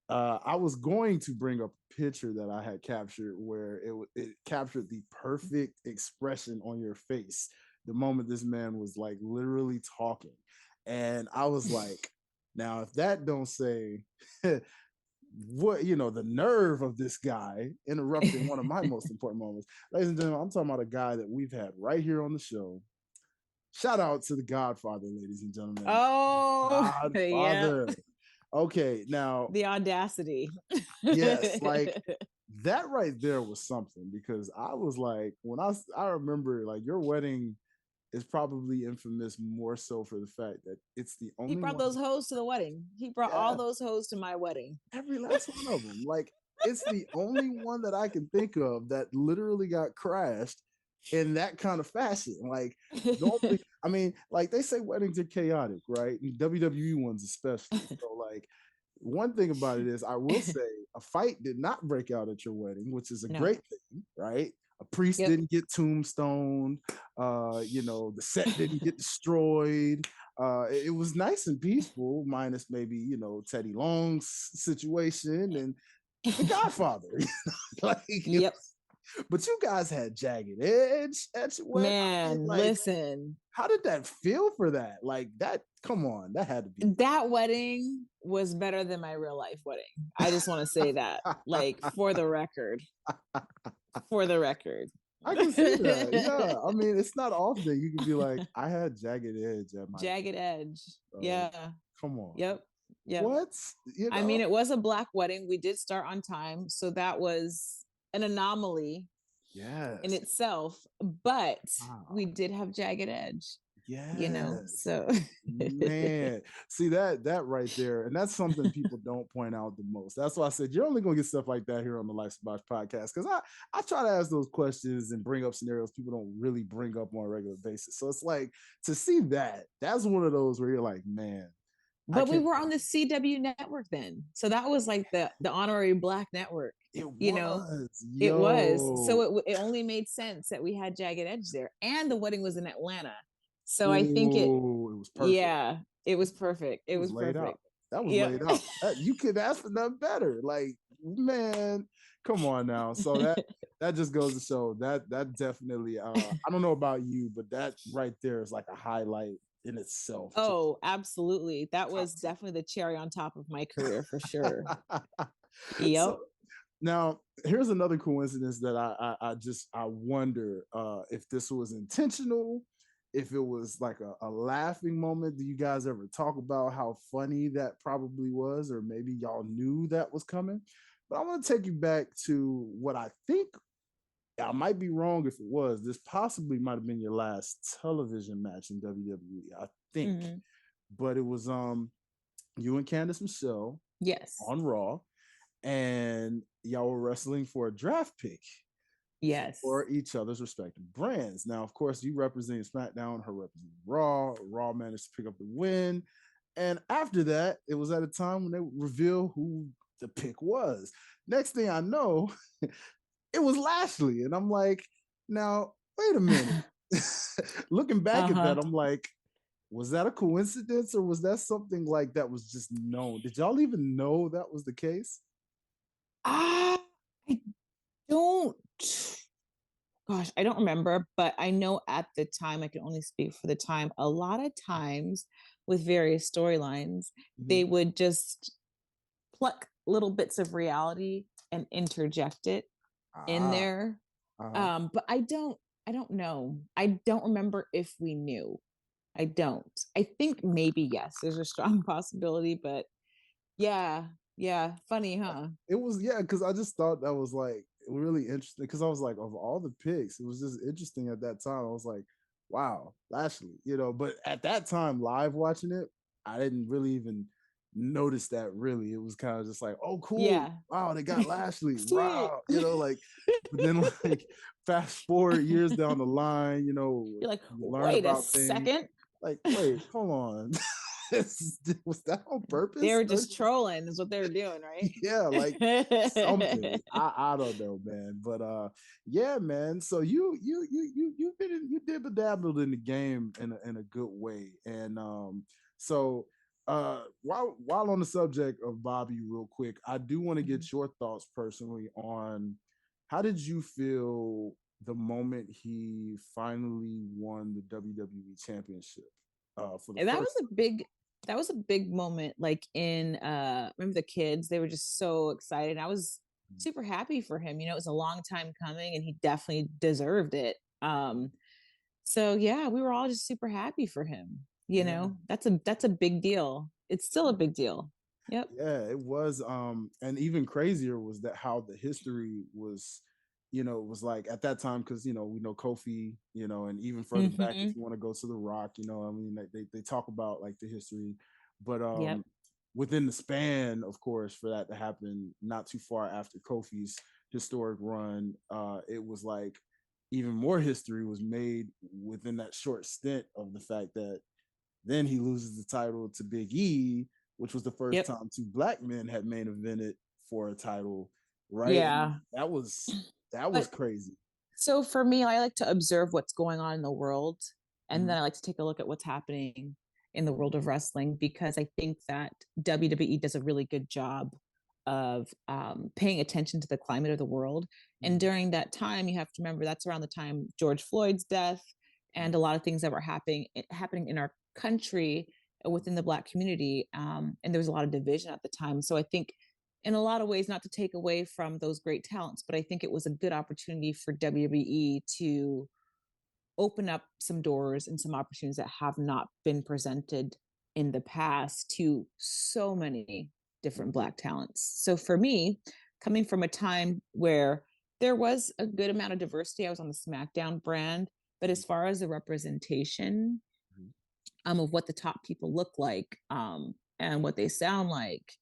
I was going to bring up a picture that I had captured where it captured the perfect expression on your face the moment this man was like literally talking, and I was like, now if that don't say what, the nerve of this guy interrupting one of my most important moments. Ladies and gentlemen, I'm talking about a guy that we've had right here on the show. Shout out to the Godfather, ladies and gentlemen. Oh, Godfather. Yeah. Okay, now the audacity. Yes, like that right there was something, because I was like, when I remember like your wedding is probably infamous more so for the fact that it's the only. He brought those hoes to the wedding. He brought all those hoes to my wedding. Every last one of them. Like, it's the only one that I can think of that literally got crashed in that kind of fashion. Like, normally, I mean, like they say weddings are chaotic, right? WWE ones especially. So, like, one thing about it is, I will say, a fight did not break out at your wedding, which is a great thing, right? A priest didn't get tombstoned. The set didn't get destroyed. It was nice and peaceful, minus maybe, Teddy Long's situation and the Godfather. Like, but you guys had Jagged Edge at your wedding. Man, like, listen. How did that feel for that? Like, that, come on, that had to be. That wedding was better than my real life wedding. I just want to say that, like, for the record. For the record. I can see that. Yeah. I mean, it's not often you can be like, I had Jagged Edge at my Jagged Edge. Yeah. Come on. Yep. What? I mean, it was a black wedding. We did start on time. So that was an anomaly in itself. But we did have Jagged Edge. Yeah. So man, see that right there, and that's something people don't point out the most. That's why I said you're only gonna get stuff like that here on the Life's a Botch podcast, because I try to ask those questions and bring up scenarios people don't really bring up on a regular basis. So it's like, to see that's one of those where you're like, man, But we were on the CW network then. So that was like the honorary black network. It you know, was. it was. Yo. So it only made sense that we had Jagged Edge there. And the wedding was in Atlanta. So I think it was perfect. Yeah, it was perfect. It was laid perfect. out. That was Yep. laid out. You could ask for nothing better. Like, man, come on now. So that just goes to show that definitely I don't know about you, but that right there is like a highlight in itself. Oh, absolutely. That was definitely the cherry on top of my career for sure. Yep. So, now, here's another coincidence that I wonder if this was intentional, if it was like a laughing moment. Do you guys ever talk about how funny that probably was, or maybe y'all knew that was coming? But I want to take you back to what I think. I might be wrong if it was. This possibly might have been your last television match in WWE, I think. Mm-hmm. But it was you and Candice Michelle. Yes. On Raw. And y'all were wrestling for a draft pick. Yes. For each other's respective brands. Now, of course, you represented SmackDown, her represented Raw. Raw managed to pick up the win. And after that, it was at a time when they reveal who the pick was. Next thing I know, it was Lashley. And I'm like, now, wait a minute. Looking back at that, I'm like, was that a coincidence, or was that something like that was just known? Did y'all even know that was the case? I don't, gosh, I don't remember, but I know at the time, I can only speak for the time, a lot of times with various storylines, they would just pluck little bits of reality and interject it in there. But I don't know. I don't remember if we knew. I don't. I think maybe yes, there's a strong possibility, but yeah, funny, huh? It was, because I just thought that was like really interesting, because I was like, of all the picks, it was just interesting at that time. I was like, wow, Lashley, but at that time, live watching it, I didn't really even notice that. Really, it was kind of just like, oh, cool, yeah, wow, they got Lashley. Wow, like, but then like fast forward years down the line, you're like, wait a second, like, wait, hold on. Was that on purpose? They were just trolling is what they were doing, right? Yeah, like something. I don't know, man. But yeah, man. So you did dabbled in the game in a good way. And so while on the subject of Bobby, real quick, I do want to get your thoughts personally on how did you feel the moment he finally won the WWE Championship? That was a big moment. Like in remember the kids, they were just so excited. I was super happy for him. It was a long time coming and he definitely deserved it. So yeah, we were all just super happy for him. That's a big deal. It's still a big deal. Yep. Yeah, it was. And even crazier was that how the history was, was like at that time, because we know Kofi, and even further back, if you want to go to The Rock, I mean, they talk about like the history, but within the span, of course, for that to happen not too far after Kofi's historic run, it was like even more history was made within that short stint of the fact that then he loses the title to Big E, which was the first time two black men had main evented for a title, right? Yeah, and that was crazy. So for me, I like to observe what's going on in the world, and then I like to take a look at what's happening in the world of wrestling, because I think that WWE does a really good job of paying attention to the climate of the world. And during that time, you have to remember that's around the time George Floyd's death and a lot of things that were happening in our country within the Black community, and there was a lot of division at the time. So I think in a lot of ways, not to take away from those great talents, but I think it was a good opportunity for WWE to open up some doors and some opportunities that have not been presented in the past to so many different Black talents. So for me, coming from a time where there was a good amount of diversity, I was on the SmackDown brand, but as far as the representation of what the top people look like and what they sound like,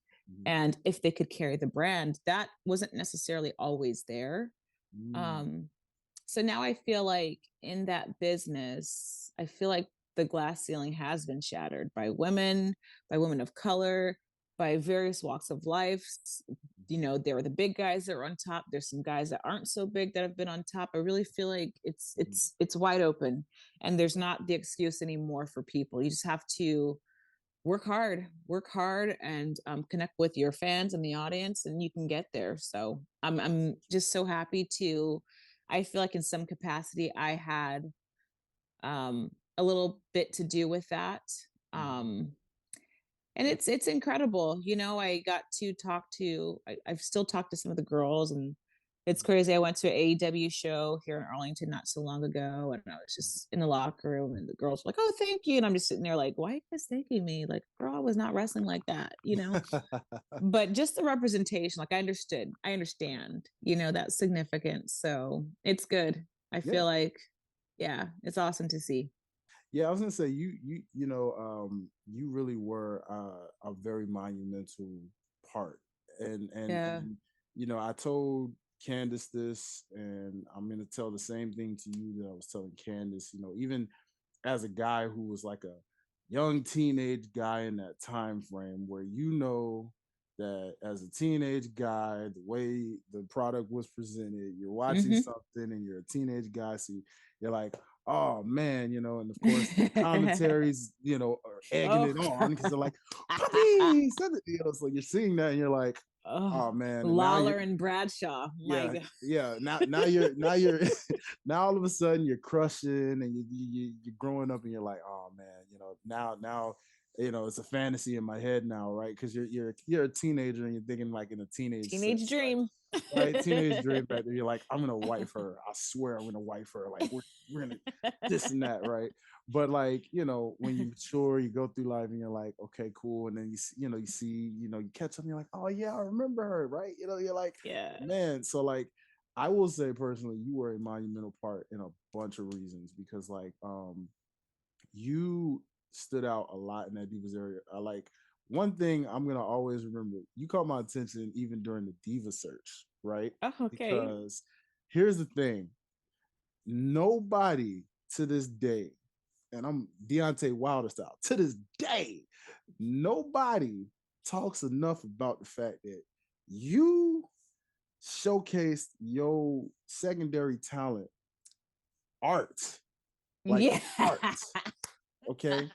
and if they could carry the brand, that wasn't necessarily always there. So now I feel like in that business, I feel like the glass ceiling has been shattered by women of color, by various walks of life. You know, there are the big guys that are on top. There's some guys that aren't so big that have been on top. I really feel like it's wide open, and there's not the excuse anymore for people. You just have to work hard, and connect with your fans and the audience, and you can get there. So I'm just so happy to. I feel like in some capacity I had a little bit to do with that. And it's incredible. You know, I got to talk to I've still talked to some of the girls, and it's crazy. I went to an AEW show here in Arlington not so long ago, and I was just in the locker room, and the girls were like, "Oh, thank you," and I'm just sitting there like, "Why are you guys thanking me? Like, girl, I was not wrestling like that, you know." But just the representation, like, I understand, you know, that's significant. So it's good. I Yeah. feel like, yeah, it's awesome to see. Yeah, I was gonna say you really were a very monumental part, Yeah. and you know, I told Candace this, and I'm gonna tell the same thing to you that I was telling Candace. You know, even as a guy who was like a young teenage guy in that time frame, where you know that as a teenage guy, the way the product was presented, you're watching Hmm. something and you're a teenage guy, so you're like, oh man, you know, and of course the commentaries, you know, are egging Oh. it on because they're like, puppy, you know, so you're seeing that and you're like, Oh, oh man, and now Lawler you're and Bradshaw. My yeah, God. yeah. Now you're now all of a sudden you're crushing and you're growing up and you're like, oh man, you know, now you know it's a fantasy in my head now, right? Because you're a teenager and you're thinking like in a teenage Teenage sense, right? dream. Right, teenage dream right there. You're like, I'm gonna wife her. I swear I'm gonna wife her. Like we're gonna this and that, right? But like, you know, when you mature, you go through life and you're like, okay, cool. And then you see, you know, you catch up and you're like, oh yeah, I remember her, right? You know, you're like, Yeah. man. So like I will say personally, you were a monumental part in a bunch of reasons because like you stood out a lot in that Divas area. I like one thing I'm gonna always remember, you caught my attention even during the Diva search, right? Oh, okay. Because here's the thing. Nobody to this day, and I'm Deontay Wilder style, to this day, nobody talks enough about the fact that you showcased your secondary talent, art, like Yeah. art. Okay.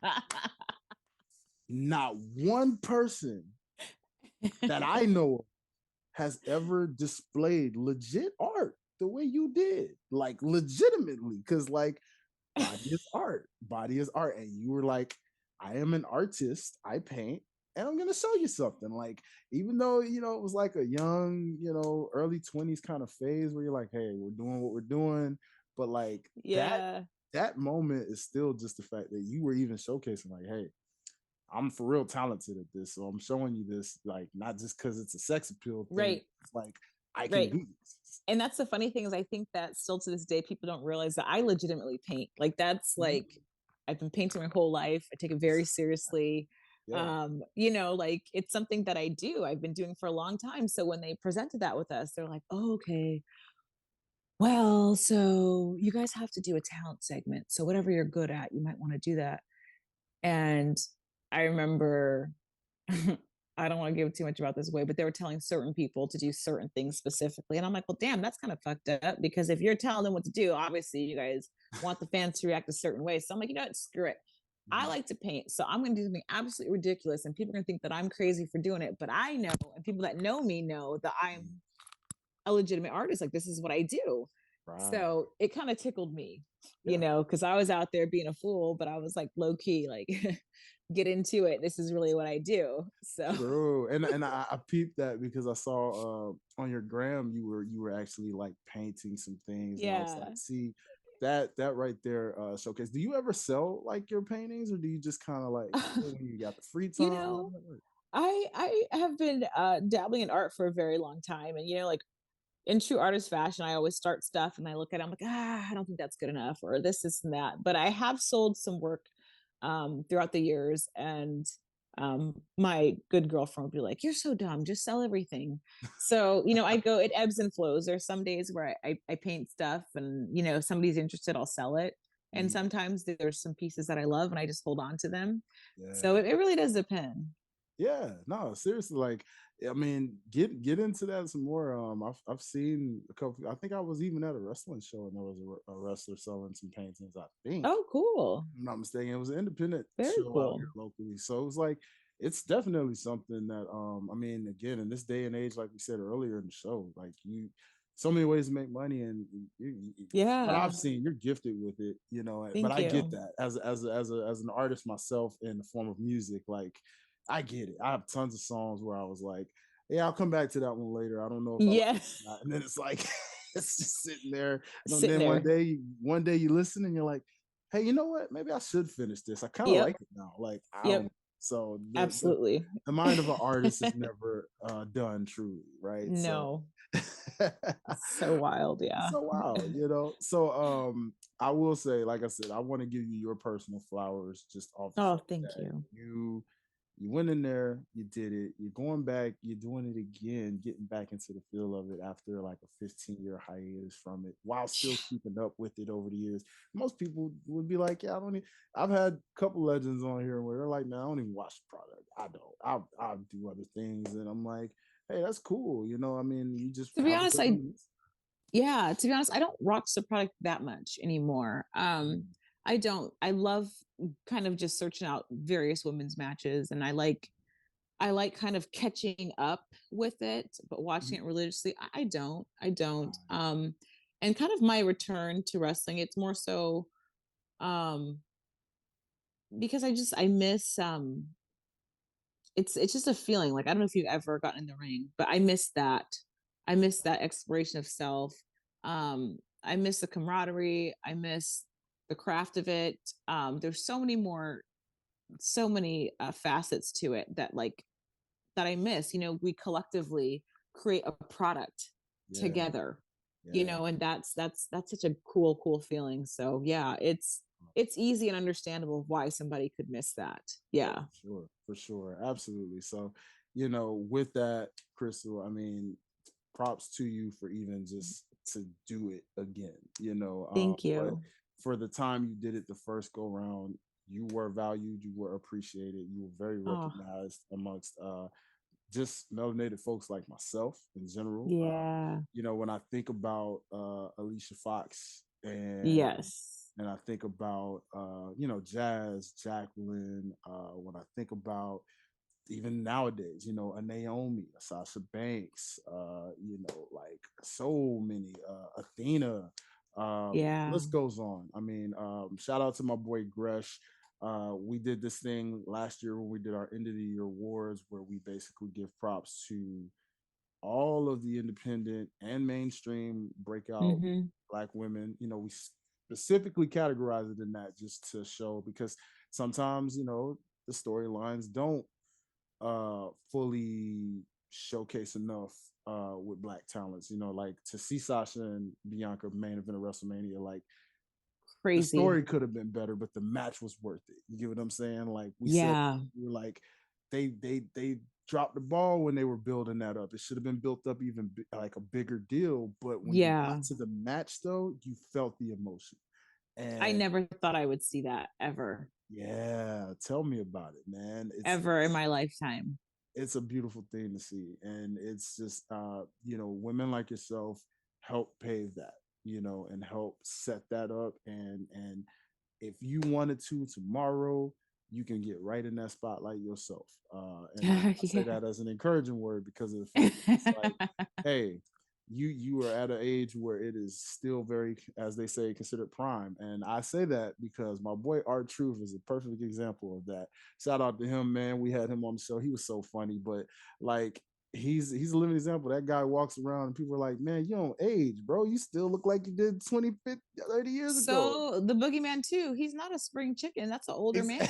Not one person that I know of has ever displayed legit art the way you did, like legitimately, because like body is art, and you were like, I am an artist, I paint, and I'm gonna show you something. Like, even though you know it was like a young, you know, early 20s kind of phase where you're like, hey, we're doing what we're doing, but like Yeah. that moment is still just the fact that you were even showcasing, like, hey, I'm for real talented at this, so I'm showing you this, like not just because it's a sex appeal thing. Right. It's like I can Right. do this. And that's the funny thing is I think that still to this day people don't realize that I legitimately paint. Like that's Mhm. like I've been painting my whole life. I take it very seriously. Yeah. You know, like it's something that I do. I've been doing for a long time. So when they presented that with us, they're like, "Oh, okay. Well, so you guys have to do a talent segment. So whatever you're good at, you might want to do that." And I remember I don't want to give too much about this way, but they were telling certain people to do certain things specifically. And I'm like, well, damn, that's kind of fucked up because if you're telling them what to do, obviously you guys want the fans to react a certain way. So I'm like, you know what? Screw it. I Mhm. like to paint. So I'm going to do something absolutely ridiculous. And people are going to think that I'm crazy for doing it. But I know, and people that know me know that I'm a legitimate artist. Like, this is what I do. Right. So it kind of tickled me, you Yeah. know, because I was out there being a fool, but I was like low key, like, get into it. This is really what I do. So True. And I peeped that because I saw on your gram you were actually like painting some things, and I was like, yeah. see that right there showcase. Do you ever sell like your paintings, or do you just kind of like when you got the free You time? How know, does that work? I have been dabbling in art for a very long time, and you know, like in true artist fashion, I always start stuff and I look at it, I'm like, I don't think that's good enough, or this and that. But I have sold some work throughout the years, and my good girlfriend would be like, "You're so dumb, just sell everything." So you know, I go, it ebbs and flows. There's some days where I paint stuff, and you know, if somebody's interested, I'll sell it. And sometimes there's some pieces that I love and I just hold on to them. So Yeah. it really does depend. Yeah, no, seriously, like I mean, get into that some more. I've seen a couple. I think I was even at a wrestling show and there was a wrestler selling some paintings. I think, Oh, cool. if I'm not mistaken, it was an independent Very show out cool. here locally. So it was like it's definitely something that I mean, again, in this day and age, like we said earlier in the show, like you so many ways to make money, and what Yeah. I've seen, you're gifted with it, you know. But Thank I get you. that as an artist myself in the form of music, like I get it. I have tons of songs where I was like, yeah, I'll come back to that one later. I don't know if I like Yeah. it or not. And then it's like it's just sitting there. And Sitting then there. one day you listen and you're like, hey, you know what? Maybe I should finish this. I kind of Yep. like it now. Like I don't. Yep. So Absolutely. the mind of an artist is never done truly, right? So No. So wild. Yeah. so wild, you know. So I will say, like I said, I want to give you your personal flowers just off the Oh, fact thank that you. you went in there, you did it, you're going back, you're doing it again, getting back into the feel of it after like a 15-year hiatus from it, while still keeping up with it over the years. Most people would be like, yeah, I don't need. I've had a couple legends on here where they're like, man, I don't even watch the product. I don't. I'll do other things, and I'm like, hey, that's cool. You know, I mean, you just To be have a honest, good I don't watch the product that much anymore. I don't. I love kind of just searching out various women's matches, and I like kind of catching up with it, but watching it religiously, I don't. I don't. And kind of my return to wrestling, it's more so um because I miss it's just a feeling. Like I don't know if you've ever gotten in the ring, but I miss that. I miss that exploration of self. I miss the camaraderie. I miss the craft of it. There's so many facets to it that that I miss. You know, we collectively create a product yeah, together. You yeah. know, and that's such a cool feeling. So yeah, it's easy and understandable why somebody could miss that. Oh, Yeah. for sure, absolutely. So, you know, with that, Kristal, I mean, props to you for even just to do it again. You know, Thank but you. for the time you did it the first go round, you were valued, you were appreciated, you were very Oh, recognized amongst just melanated folks like myself in general. yeah. You know, when I think about Alicia Fox Yes. and I think about you know, Jazz, Jacqueline, when I think about even nowadays, you know, a Naomi, a Sasha Banks, you know, like so many, Athena, Yeah. list goes on. I mean, shout out to my boy Gresh. We did this thing last year when we did our end of the year awards where we basically give props to all of the independent and mainstream breakout Hmm. Black women. You know, we specifically categorize it in that just to show because sometimes, you know, the storylines don't fully showcase enough with Black talents. You know, like to see Sasha and Bianca main event of WrestleMania, like the Crazy. story could have been better, but the match was worth it. You get what I'm saying? Like we said, Yeah. we were like they dropped the ball when they were building that up. It should have been built up even like a bigger deal. But when you Yeah. got to the match, though, you felt the emotion. I And never thought I would see that ever, yeah, tell me about it, man. ever in my lifetime. It's a beautiful thing to see, and it's just you know, women like yourself help pave that, you know, and help set that up. And if you wanted to tomorrow, you can get right in that spotlight yourself. And I say Yeah. that as an encouraging word because of the fact that it's like, hey, you are at an age where it is still very, as they say, considered prime. And I say that because my boy Art Truth is a perfect example of that. Shout out to him, man. We had him on the show. He was so funny, but like he's a living example. That guy walks around and people are like, man, you don't age, bro. You still look like you did 20, 50, 30 years ago. So the boogeyman too, he's not a spring chicken. That's an older Ex- man.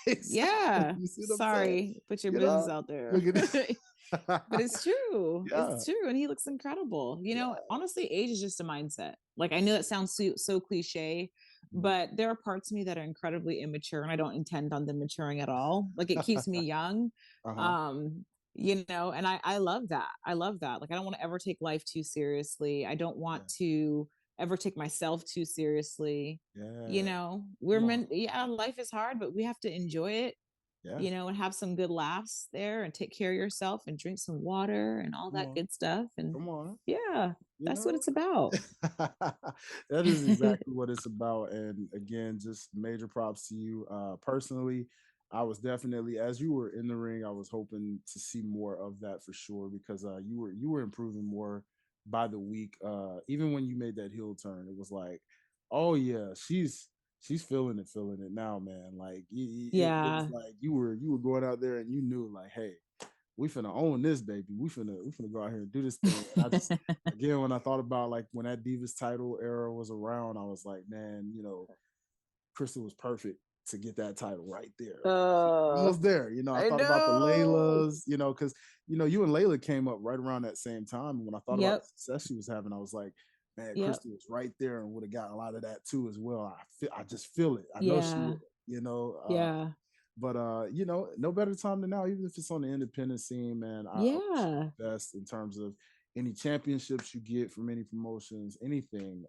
exactly. Yeah. You see what I'm saying? Sorry, put your You business know? out there. Look at it. But it's true. Yeah. It's true. And he looks incredible. You know, Yeah. honestly, age is just a mindset. Like, I know that sounds so cliche, but there are parts of me that are incredibly immature and I don't intend on them maturing at all. Like, it keeps me young. Uh-huh. You know, and I love that. I love that. Like, I don't want to ever take life too seriously. I don't Yeah. want to ever take myself too seriously. You Yeah. know, we're Come on. meant, yeah, life is hard, but we have to enjoy it, Yeah. you know, and have some good laughs there and take care of yourself and drink some water and all Come that on. good stuff. And Come on. yeah, You that's what know? it's about. That is exactly what it's about. And again, just major props to you. Personally, I was definitely, as you were in the ring, I was hoping to see more of that for sure, because you were improving more by the week. Even when you made that heel turn, it was like, oh yeah, she's feeling it now, man. Like it was Yeah. like you were going out there and you knew like, hey, we finna own this baby. We finna go out here and do this thing. And I just, again, when I thought about like when that Divas title era was around, I was like, man, Kristal was perfect to get that title right there. Like uh, almost there. I I thought about the know. Laylas, because you and Layla came up right around that same time. And when I thought about the Yep. success she was having, I was like, man, Yep. Kristal was right there and would have got a lot of that too as well. I just feel it. I know she Yeah. would. You know, Yeah. but no better time than now, even if it's on the independent scene, man. I wish you Yeah. the best in terms of any championships you get from any promotions, anything,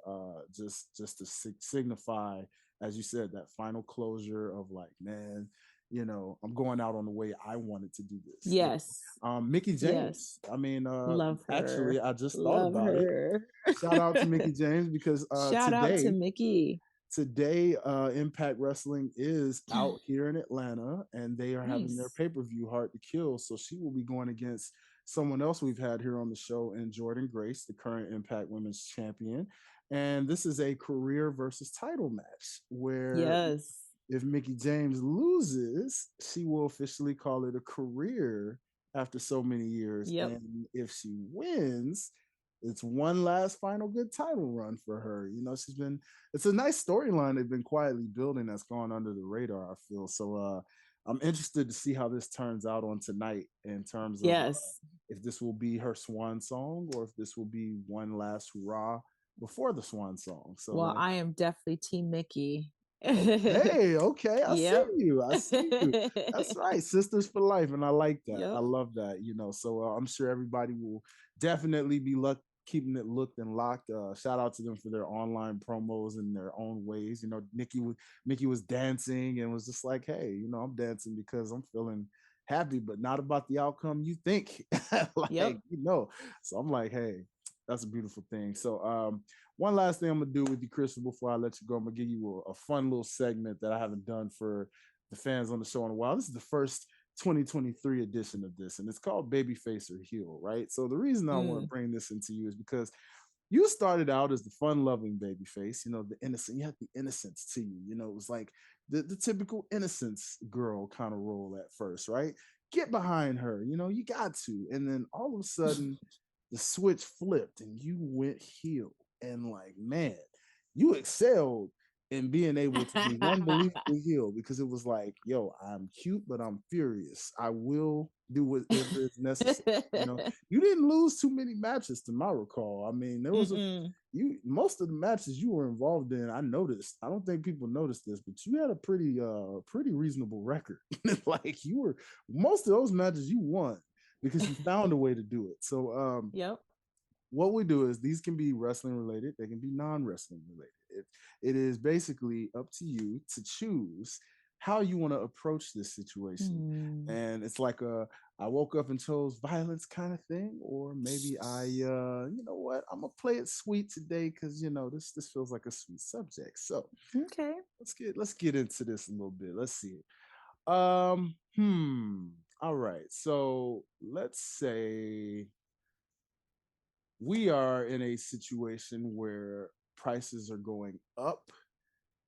just to signify, as you said, that final closure of like, man, I'm going out on the way I wanted to do this. Yes. Mickey Yes. James. I mean, Love actually, her. I just thought Love about it. her. Shout out to Mickey James because Shout out to today Mickey. today Impact Wrestling is out here in Atlanta and they are having their Nice. pay-per-view Hard to Kill, so she will be going against someone else we've had here on the show in Jordan Grace, the current Impact Women's Champion. And this is a career versus title match where Yes. if Mickey James loses, she will officially call it a career after so many years. Yep. And if she wins, it's one last final good title run for her. It's a nice storyline they've been quietly building that's gone under the radar, I feel. So I'm interested to see how this turns out on tonight in terms of Yes. if this will be her swan song or if this will be one last hurrah before the swan song. So Well, I am definitely Team Mickey. okay, I see Yep. you. I see you. That's right, sisters for life, and I like that. I Yep. love that. So I'm sure everybody will definitely be keeping it looked and locked. Shout out to them for their online promos in their own ways. Mickey was dancing and was just like, hey, I'm dancing because I'm feeling happy, but not about the outcome you think. like, Yep. So I'm like, hey, that's a beautiful thing. So one last thing I'm gonna do with you, Kristal, before I let you go, I'm gonna give you a fun little segment that I haven't done for the fans on the show in a while. This is the first 2023 edition of this, and it's called Babyface or Heel, right? So the reason I want to bring this into you is because you started out as the fun-loving babyface, the innocent. You had the innocence to you. It was like the typical innocence girl kind of role at first, right? Get behind her, you got to. And then all of a sudden, the switch flipped and you went heel. And like, man, you excelled in being able to be unbelievably heel because it was like, yo, I'm cute, but I'm furious. I will do whatever is necessary. You didn't lose too many matches to my recall. I mean, there was most of the matches you were involved in, I noticed. I don't think people noticed this, but you had a pretty reasonable record. Like most of those matches you won because you found a way to do it. So yep. What we do is these can be wrestling related, they can be non-wrestling related. It is basically up to you to choose how you want to approach this situation. And it's like I woke up and chose violence kind of thing, or maybe I you know what, I'm gonna play it sweet today because this feels like a sweet subject. So Okay. let's get into this a little bit. Let's see. All right, so let's say we are in a situation where prices are going up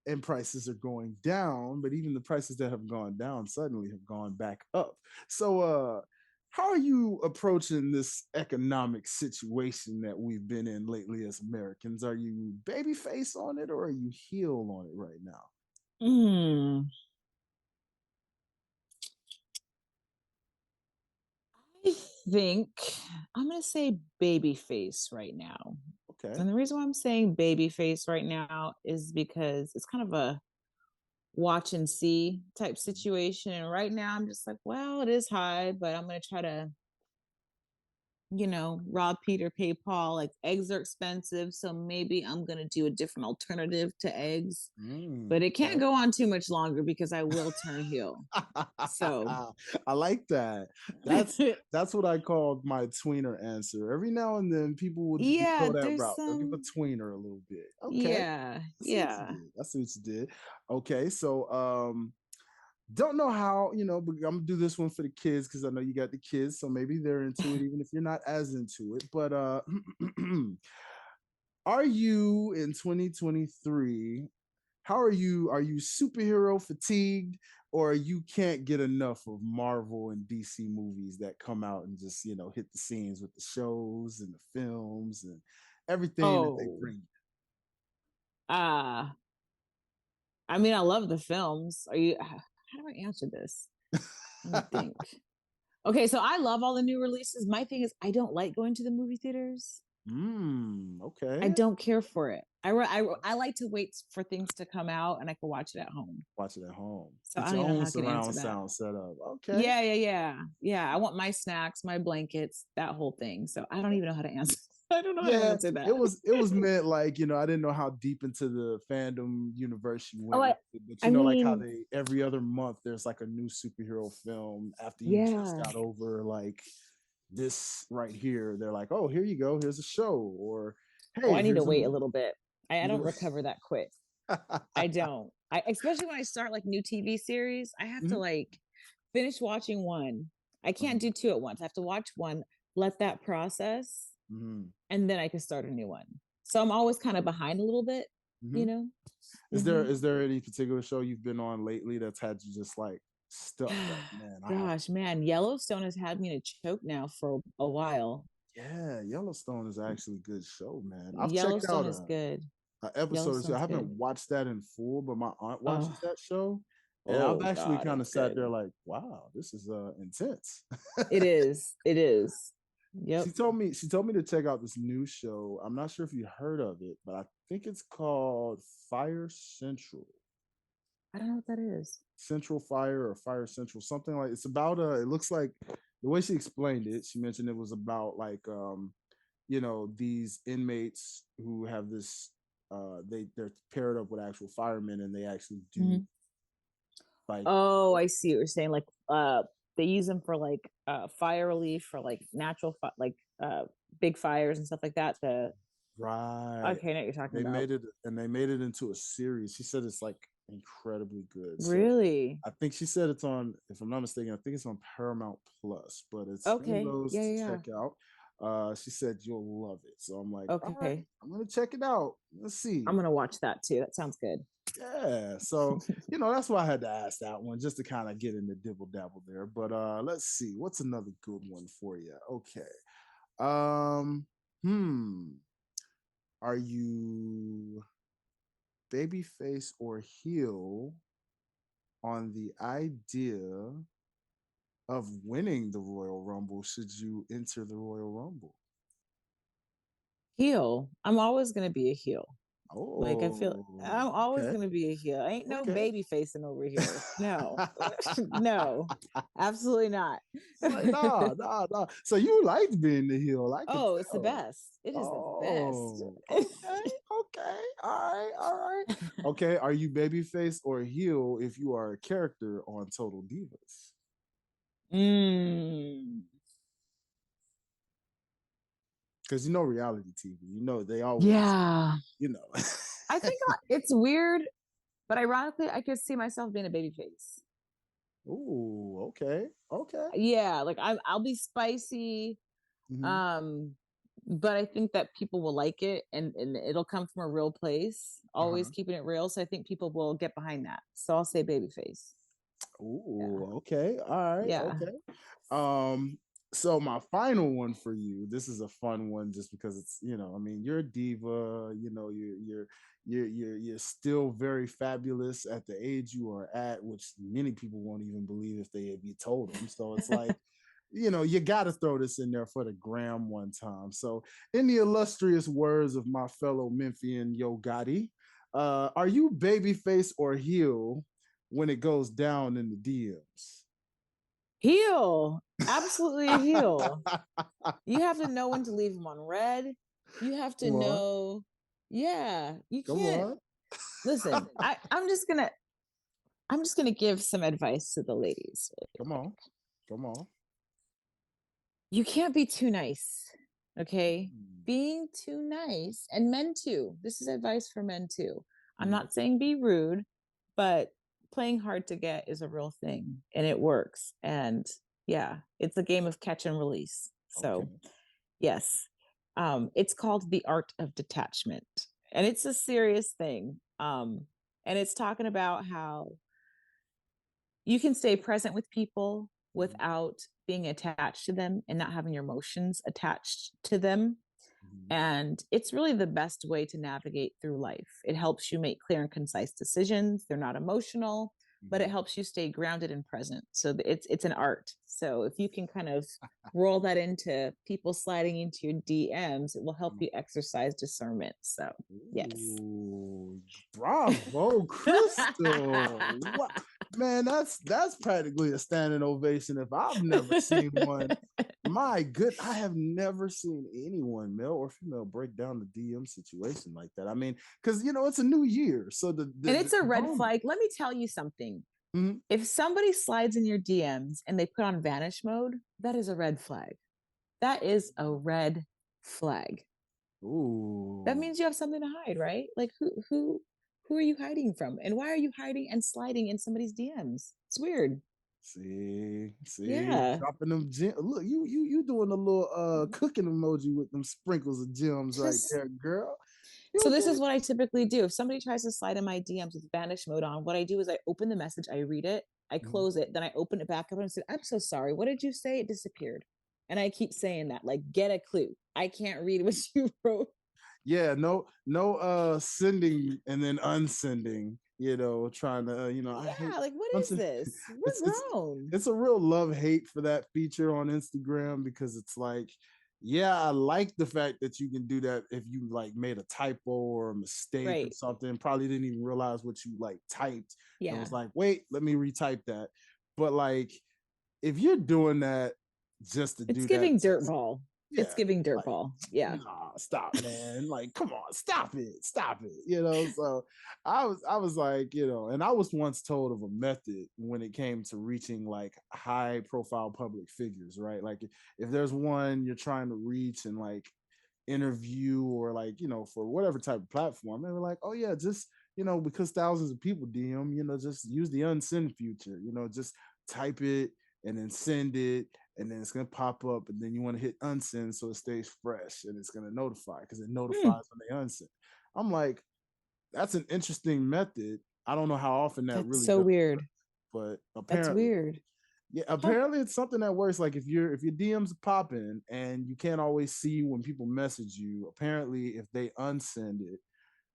and prices are going down, but even the prices that have gone down suddenly have gone back up. So how are you approaching this economic situation that we've been in lately as Americans? Are you babyface on it or are you heel on it right now? I think I'm going to say baby face right now. Okay. And the reason why I'm saying baby face right now is because it's kind of a watch and see type situation. And right now I'm just like, well, it is high, but I'm going to try to rob Peter, pay Paul. Like eggs are expensive, so maybe I'm gonna do a different alternative to eggs. But it can't Okay. go on too much longer because I will turn heel. So I like that. That's what I called my tweener answer. Every now and then people would yeah, go that there's route. They'll give a some tweener a little bit. Okay. yeah, I see what you yeah. did. I see what you did. Okay, so don't know how, but I'm gonna do this one for the kids because I know you got the kids, so maybe they're into it, even if you're not as into it. But are you in 2023? How are you? Are you superhero fatigued, or you can't get enough of Marvel and DC movies that come out and just hit the scenes with the shows and the films and everything that they Oh, bring? uh, I mean, I love the films. How do I answer this? Let me think. Okay, so I love all the new releases. My thing is, I don't like going to the movie theaters. I Okay. don't care for it. I like to wait for things to come out and I can watch it at home. Watch it at home. So I Get don't your even know own how I can answer surround that. sound set up. Okay. Yeah. I want my snacks, my blankets, that whole thing. So I don't even know how to answer. I don't know how to Yeah, answer that. it was meant like, I didn't know how deep into the fandom universe you Oh, went with it, but I like how mean, they every other month there's like a new superhero film after you just yeah. got over like this right here. They're like, oh, here you go, here's a show, or Oh, hey, I need to here's a wait a movie. little bit. I don't recover that quick. I don't. I especially when I start like new TV series, I have to Mhm. like finish watching one. I can't Mhm. do two at once. I have to watch one, let that process, Mhm. and then I can start a new one. So I'm always kind of behind a little bit, you Mhm. know? Is there hmm is there any particular show you've been on lately that's had you just like stuck? Like, man, I have Gosh, man, Yellowstone has had me in a choke now for a while. Yeah, Yellowstone is actually a good show, man. I've checked Yellowstone out is good. a episode or so. I Yellowstone's haven't good. watched that in full, but my aunt Oh, watches that show, and I've oh actually God, kind of it's sat there good. like, wow, this is intense. It is. It is. Yep. She told me to check out this new show. I'm not sure if you heard of it, but I think it's called Fire Central. I don't know what that is. Central Fire or Fire Central, something like it's about it looks like the way she explained it, she mentioned it was about like these inmates who have this they're paired up with actual firemen and they actually do Mhm. like Oh, I see what you're saying. Like, they use them for like fire relief for like like big fires and stuff like that. right. Okay, I know what you're talking about. They made it into a series. She said it's like incredibly good. So Really? I think she said it's on, if I'm not mistaken, I think it's on Paramount Plus, but it's one of Okay. those Yeah, to yeah, yeah. check out. She said you'll love it. So I'm like, all right, Okay. I'm gonna check it out. Let's see. I'm gonna watch that too. That sounds good. Yeah. So, that's why I had to ask that one, just to kind of get in the dibble dabble there. But let's see. What's another good one for you? Okay. Um, hmm. Are you babyface or heel on the idea of winning the Royal Rumble should you enter the Royal Rumble? Heel. I'm always gonna be a heel. Like I feel Oh, I'm always okay. gonna be a heel. Ain't no Okay. baby facing over here. No. No. Absolutely not. It's like, nah, nah, nah. So you liked being the heel. I could Oh, it's the tell. best. It is the best. Oh, okay, okay. All right, all right. Okay, are you babyface or heel if you are a character on Total Divas? mm. Because reality TV, they always, Yeah. you know. I think it's weird, but ironically, I could see myself being a baby face. Ooh, okay, okay. Yeah, like I'll be spicy, Hmm. um, but I think that people will like it and it'll come from a real place, always Uh-huh. keeping it real. So I think people will get behind that. So I'll say baby face. Yeah. Ooh, okay. All right, Yeah. okay. Um, so my final one for you, this is a fun one just because it's, I mean, you're a diva, you're still very fabulous at the age you are at, which many people won't even believe if you told them. So it's like, you got to throw this in there for the gram one time. So, in the illustrious words of my fellow Memphian Yo Gotti, are you babyface or heel when it goes down in the DMs? Heal. Absolutely heal. You have to know when to leave them on red. You have to Come on. know. Yeah, you Come can't. on. Listen, I'm just gonna give some advice to the ladies. Come on. Come on. You can't be too nice. Okay. Mm. Being too nice, and men too. This is advice for men too. I'm Mhm. not saying be rude, but playing hard to get is a real thing and it works. And yeah, it's a game of catch and release. So Okay. yes. It's called the art of detachment. And it's a serious thing. And it's talking about how you can stay present with people Mhm. without being attached to them and not having your emotions attached to them. Mhm. And it's really the best way to navigate through life. It helps you make clear and concise decisions. They're not emotional, but it Mhm. helps you stay grounded and present. So it's an art. So if you can kind of roll that into people sliding into your DMs, it will help you exercise discernment. So yes. Ooh, bravo, Kristal. What? Man, that's practically a standing ovation if I've never seen one. My good, I have never seen anyone, male or female, break down the DM situation like that. I mean, because it's a new year, so And it's a the red moment. flag. Let me tell you something. Mhm. If somebody slides in your DMs and they put on vanish mode, that is a red flag. That is a red flag. That Ooh, means you have something to hide, right? Like who are you hiding from? And why are you hiding and sliding in somebody's DMs? It's weird. see, Yeah. dropping them gems. Look, you doing a little cooking emoji with them sprinkles of gems right Just there, girl. so You this did is it. what I typically do. If somebody tries to slide in my DMs with vanish mode on, what I do is I open the message, I read it, I Mhm. close it, then I open it back up and I say, I'm so sorry. What did you say? It disappeared. And I keep saying that, like, get a clue. I can't read what you wrote. Yeah, no sending and then unsending, trying to I hate Yeah, like what is unsend. this? it's We're it's grown. it's a real love hate for that feature on Instagram because it's like, yeah, I like the fact that you can do that if you like made a typo or a mistake or Right. something, probably didn't even realize what you like typed and Yeah. was like, wait, let me retype that. But like if you're doing that just to It's do that, giving dirt ball. It's yeah, giving dirt like, ball. Yeah. nah, stop, man. Like, come on, stop it, stop it. So I was like, and I was once told of a method when it came to reaching like high profile public figures, right? Like if there's one you're trying to reach and like interview or like, for whatever type of platform, they were like, oh yeah, just because thousands of people DM, just use the unsend feature, just type it and then send it and then it's gonna pop up, and then you want to hit unsend so it stays fresh and it's gonna notify because it Hmm. notifies when they unsend. I'm like, that's an interesting method. I don't know how often that That's really so does, weird. but That's apparently, weird. yeah, Huh. apparently it's something that works. Like if your DMs popping and you can't always see when people message you, apparently if they unsend it,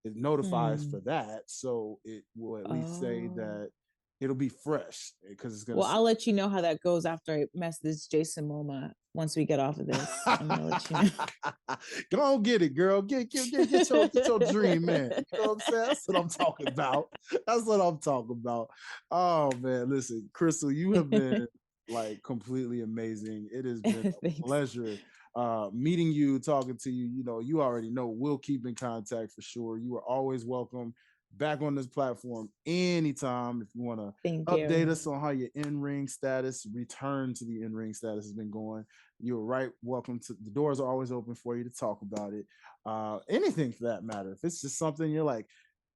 it notifies Hmm. for that, so it will at least say Oh. that it'll be fresh because it's gonna Well, say. I'll let you know how that goes after I message Jason Momoa once we get off of this. I'm gonna let you know. Go on, get it, girl. Get your dream, man. You know what I'm saying? That's what I'm talking about. That's what I'm talking about. Oh man, listen, Kristal, you have been like completely amazing. It has been a Thanks. pleasure meeting you, talking to you. You already know we'll keep in contact for sure. You are always welcome back on this platform anytime if you want to Thank update you. us on how your in-ring status, return to the in-ring status has been going. You're right. Welcome to the doors are always open for you to talk about it. Anything for that matter. If it's just something you're like,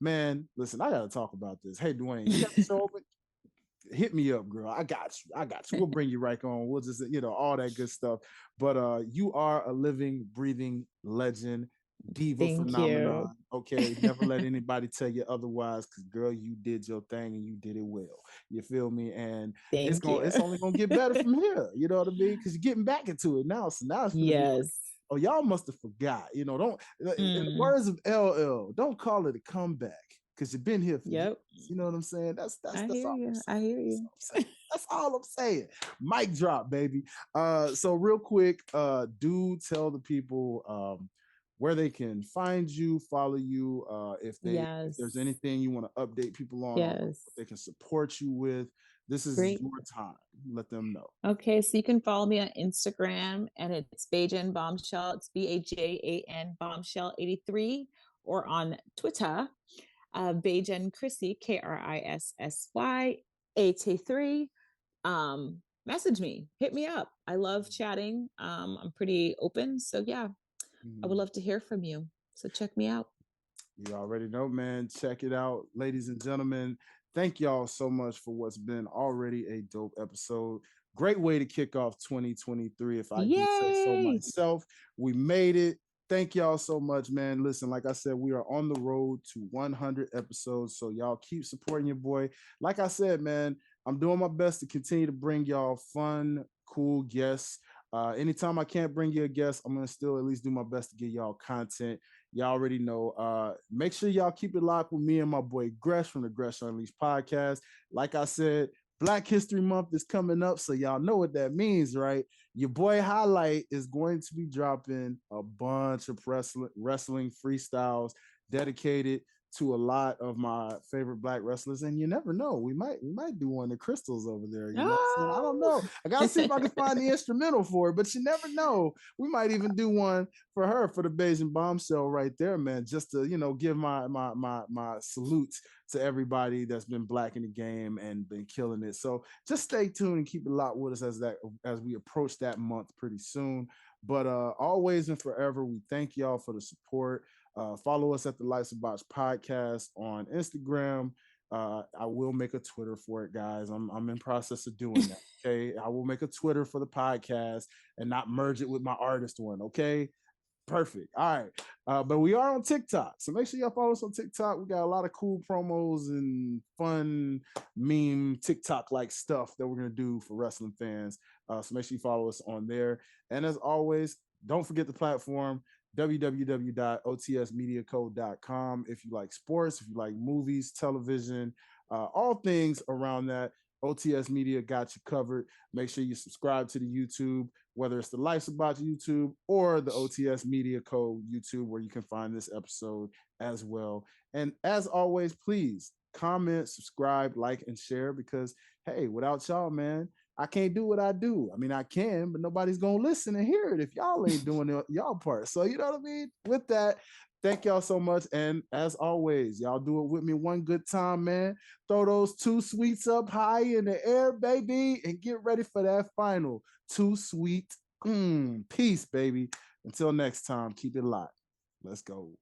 man, listen, I gotta talk about this. Hey, Dwayne, you got the show open? Hit me up, girl. I got you. I got you. We'll bring you right on. We'll just, all that good stuff. But you are a living, breathing legend, diva Thank you. phenomenon. Okay. Never let anybody tell you otherwise, because girl, you did your thing and you did it well. You feel me? And Thank you. it's only gonna get better from here. You know what I mean? Because you're getting back into it now. So now it's gonna be like, Yes. oh, y'all must have forgot. Don't in the Mm. words of LL, don't call it a comeback because you've been here for years. Yep. You know what I'm saying? I That's hear all I'm you. saying. I hear That's you. all I'm saying. That's all I'm saying. Mic drop, baby. So real quick, do tell the people where they can find you, follow you, if Yes. there's anything you want to update people on what Yes. they can support you with. This is Great. your time. Let them know. Okay, so you can follow me on Instagram, and it's Bajan Bombshell. It's BAJAN Bombshell 83, or on Twitter, Bajan Chrissy KRISSY 83. Message me, hit me up. I love chatting. I'm pretty open, so yeah, I would love to hear from you. So check me out. You already know, man. Check it out, ladies and gentlemen. Thank y'all so much for what's been already a dope episode. Great way to kick off 2023, if I do say so Yay! myself. We made it. Thank y'all so much, man. Listen, like I said, we are on the road to 100 episodes, so y'all keep supporting your boy. Like I said, man, I'm doing my best to continue to bring y'all fun, cool guests. Anytime I can't bring you a guest, I'm gonna still at least do my best to get y'all content. Y'all already know. Make sure y'all keep it locked with me and my boy Gresh from the Gresh Unleashed podcast. Like I said, Black History Month is coming up, so y'all know what that means, right? Your boy Highlight is going to be dropping a bunch of wrestling freestyles dedicated to a lot of my favorite Black wrestlers, and you never know, we might do one of Kristal's over there. You know, so I don't know. I gotta see if I can find the instrumental for it, but you never know. We might even do one for her for the Bajan Bombshell right there, man. Just to give my salute to everybody that's been Black in the game and been killing it. So just stay tuned and keep it locked with us as we approach that month pretty soon. But always and forever, we thank y'all for the support. Follow us at the Life's a Botch podcast on Instagram. I will make a Twitter for it, guys. I'm in process of doing that. Okay, I will make a Twitter for the podcast and not merge it with my artist one. Okay, perfect. All right, but we are on TikTok, so make sure y'all follow us on TikTok. We got a lot of cool promos and fun meme TikTok like stuff that we're gonna do for wrestling fans. So make sure you follow us on there. And as always, don't forget the platform www.otsmediaco.com. If you like sports, if you like movies, television, all things around that, OTS Media got you covered. Make sure you subscribe to the YouTube, whether it's the Life's About YouTube or the OTS Media Co. YouTube, where you can find this episode as well. And as always, please comment, subscribe, like, and share, because hey, without y'all, man, I can't do what I do. I mean, I can, but nobody's gonna listen and hear it if y'all ain't doing y'all part. So you know what I mean? With that, thank y'all so much. And as always, y'all do it with me one good time, man. Throw those 2 sweets up high in the air, baby, and get ready for that final 2 sweet. Peace, baby. Until next time, keep it locked. Let's go.